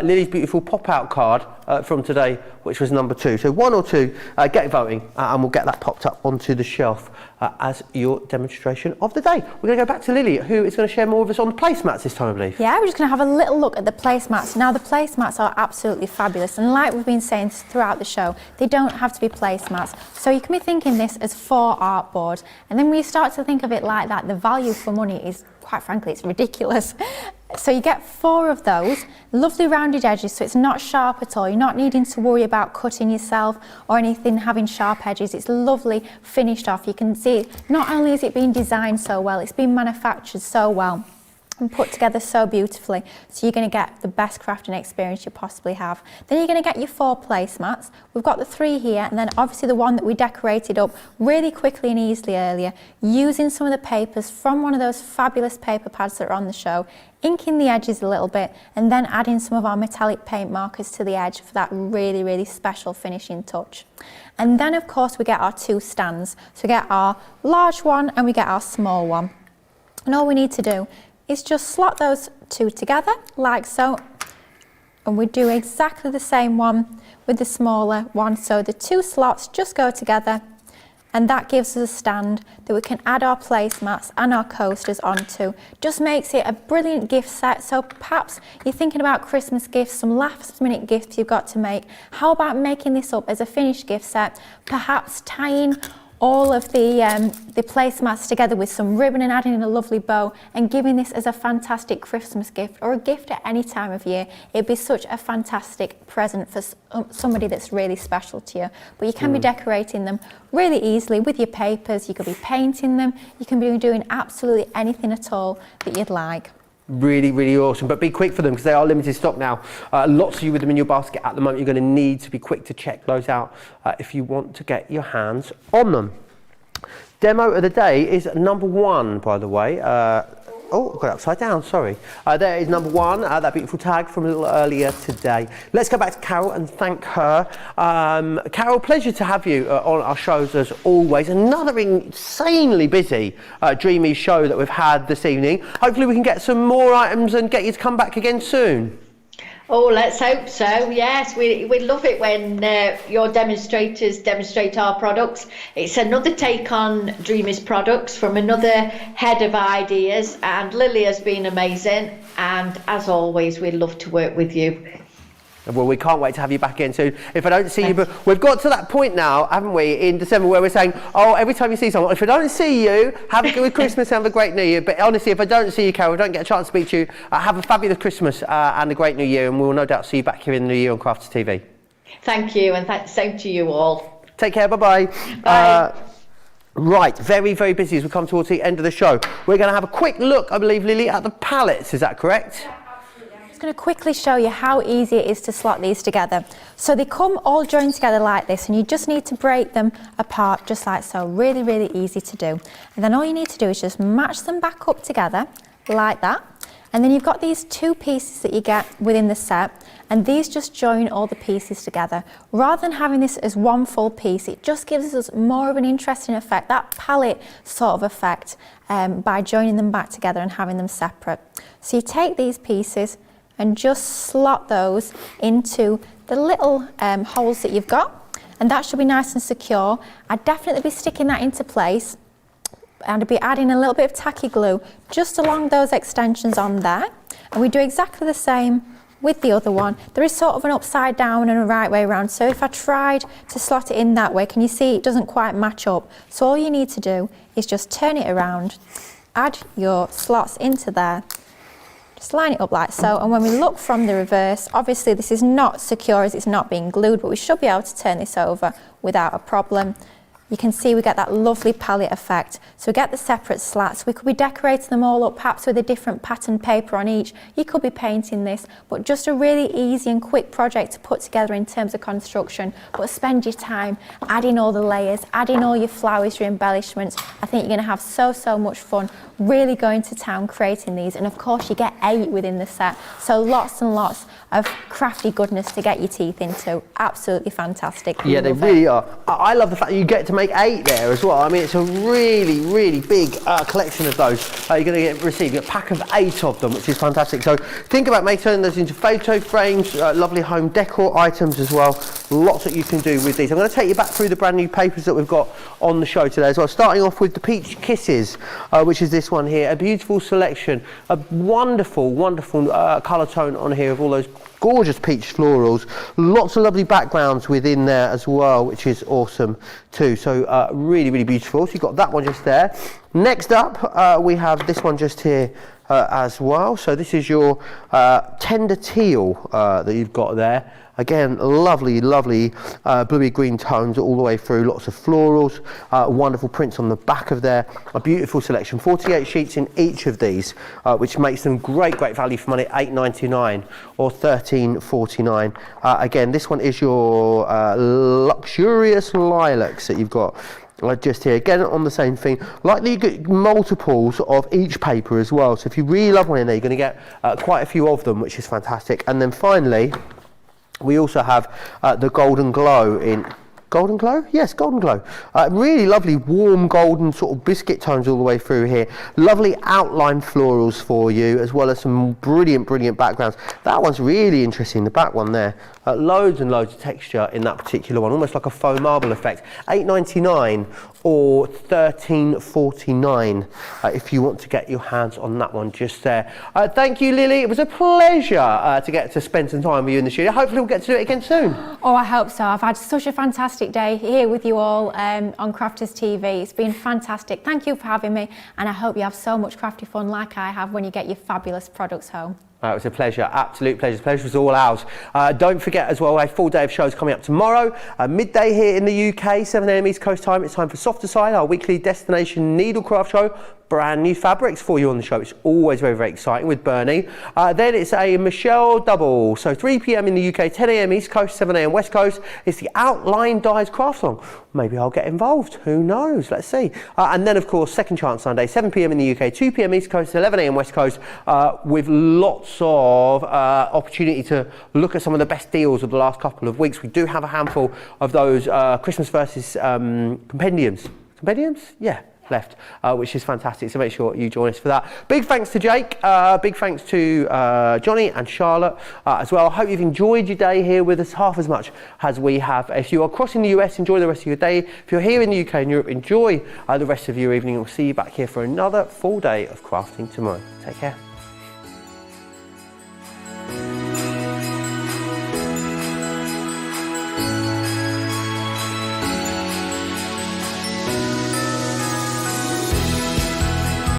Lily's beautiful pop-out card from today, which was number 2. So 1 or 2, get voting, and we'll get that popped up onto the shelf as your demonstration of the day. We're going to go back to Lily, who is going to share more with us on the placemats this time, I believe. Yeah, we're just going to have a little look at the placemats. Now, the placemats are absolutely fabulous, and like we've been saying throughout the show, they don't have to be placemats. So you can be thinking this as 4 artboards, and then when you start to think of it like that, the value for money is, quite frankly, it's ridiculous. So you get 4 of those, lovely rounded edges, so it's not sharp at all. You're not needing to worry about cutting yourself or anything having sharp edges. It's lovely finished off. You can see not only is it being designed so well, it's been manufactured so well and put together so beautifully, so you're going to get the best crafting experience you possibly have. Then you're going to get your 4 placemats. We've got the 3 here, and then obviously the one that we decorated up really quickly and easily earlier, using some of the papers from one of those fabulous paper pads that are on the show, inking the edges a little bit, and then adding some of our metallic paint markers to the edge for that really, really special finishing touch. And then of course we get our 2 stands. So we get our large one and we get our small one. And all we need to do is just slot those 2 together like so, and we do exactly the same one with the smaller one. So the 2 slots just go together, and that gives us a stand that we can add our placemats and our coasters onto. Just makes it a brilliant gift set. So perhaps you're thinking about Christmas gifts, some last minute gifts you've got to make. How about making this up as a finished gift set, perhaps tying all of the placemats together with some ribbon and adding in a lovely bow and giving this as a fantastic Christmas gift or a gift at any time of year. It'd be such a fantastic present for somebody that's really special to you. But you can be decorating them really easily with your papers. You could be painting them. You can be doing absolutely anything at all that you'd like. Really, really awesome, but be quick for them because they are limited stock now. Lots of you with them in your basket at the moment. You're going to need to be quick to check those out if you want to get your hands on them. Demo of the day is number 1, by the way. Oh, got it upside down, sorry. There is number 1, that beautiful tag from a little earlier today. Let's go back to Carol and thank her. Carol, pleasure to have you on our shows as always. Another insanely busy Dreamies show that we've had this evening. Hopefully we can get some more items and get you to come back again soon. Oh, let's hope so. Yes, we love it when your demonstrators demonstrate our products. It's another take on Dreamies products from another head of ideas, and Lily has been amazing. And as always, we love to work with you. Well, we can't wait to have you back in soon. If I don't see you, but we've got to that point now, haven't we, in December, where we're saying, oh, every time you see someone, if I don't see you, have a good Christmas and have a great New Year. But honestly, if I don't see you, Carol, don't get a chance to speak to you, have a fabulous Christmas and a great New Year, and we'll no doubt see you back here in the New Year on Crafts TV. Thank you, and same to you all. Take care, bye-bye. Bye. Right, very, very busy as we come towards the end of the show. We're going to have a quick look, I believe, Lily, at the palettes, is that correct? I'm just going to quickly show you how easy it is to slot these together. So they come all joined together like this, and you just need to break them apart just like so. Really, really easy to do. And then all you need to do is just match them back up together like that. And then you've got these 2 pieces that you get within the set, and these just join all the pieces together. Rather than having this as one full piece, it just gives us more of an interesting effect, that palette sort of effect, by joining them back together and having them separate. So you take these pieces and just slot those into the little holes that you've got, and that should be nice and secure. I'd definitely be sticking that into place, and I'd be adding a little bit of tacky glue just along those extensions on there. And we do exactly the same with the other one. There is sort of an upside down and a right way around, so if I tried to slot it in that way, can you see it doesn't quite match up? So all you need to do is just turn it around, add your slots into there, just line it up like so, and when we look from the reverse, obviously this is not secure as it's not being glued, but we should be able to turn this over without a problem. You can see we get that lovely palette effect. So we get the separate slats. We could be decorating them all up, perhaps with a different pattern paper on each. You could be painting this, but just a really easy and quick project to put together in terms of construction. But spend your time adding all the layers, adding all your flowers, your embellishments. I think you're going to have so much fun really going to town creating these. And of course you get 8 within the set. So lots and lots of crafty goodness to get your teeth into. Absolutely fantastic. Yeah, they really are. I love the fact that you get to make 8 there as well. I mean, it's a really, really big collection of those. You're going to receive a pack of 8 of them, which is fantastic. So think about turning those into photo frames, lovely home decor items as well. Lots that you can do with these. I'm going to take you back through the brand new papers that we've got on the show today as well. Starting off with the Peach Kisses, which is this one here. A beautiful selection, a wonderful, wonderful colour tone on here of all those gorgeous peach florals. Lots of lovely backgrounds within there as well, which is awesome too. So really, really beautiful. So you've got that one just there. Next up, we have this one just here, as well. So this is your tender teal that you've got there. Again, lovely, lovely bluey green tones all the way through, lots of florals, wonderful prints on the back of there, a beautiful selection, 48 sheets in each of these, which makes them great value for money, $8.99 or $13.49. Again, this one is your luxurious lilacs that you've got. Just here, again on the same thing, likely you get multiples of each paper as well, so if you really love one in there, you're going to get quite a few of them, which is fantastic. And then finally, we also have the Golden Glow in... Golden Glow? Yes, Golden Glow. Really lovely warm golden sort of biscuit tones all the way through here. Lovely outline florals for you, as well as some brilliant backgrounds. That one's really interesting, the back one there. Loads and loads of texture in that particular one, almost like a faux marble effect. $8.99 or $13.49 if you want to get your hands on that one just there. Thank you, Lily. It was a pleasure to get to spend some time with you in the studio. Hopefully we'll get to do it again soon. Oh, I hope so. I've had such a fantastic day here with you all on Crafters TV. It's been fantastic. Thank you for having me, and I hope you have so much crafty fun like I have when you get your fabulous products home. It was a pleasure, absolute pleasure. The pleasure was all ours. Don't forget as well, a full day of shows coming up tomorrow, midday here in the UK, 7 AM East Coast time. It's time for Softer Side, our weekly destination needlecraft show. Brand new fabrics for you on the show. It's always very exciting with Bernie. Then it's a Michelle double. So 3 PM in the UK, 10 AM East Coast, 7 AM West Coast. It's the Outline Dyes Craft Song. Maybe I'll get involved. Who knows? Let's see. And then, of course, Second Chance Sunday, 7 PM in the UK, 2 PM East Coast, 11 AM West Coast, with lots of opportunity to look at some of the best deals of the last couple of weeks. We do have a handful of those Christmas versus compendiums. Compendiums? Yeah. Left, which is fantastic, so make sure you join us for that. Big thanks to Jake, big thanks to Johnny and Charlotte as well. I hope you've enjoyed your day here with us half as much as we have. If you are crossing the US, enjoy the rest of your day. If you're here in the UK and Europe, enjoy the rest of your evening. We'll see you back here for another full day of crafting tomorrow. Take care.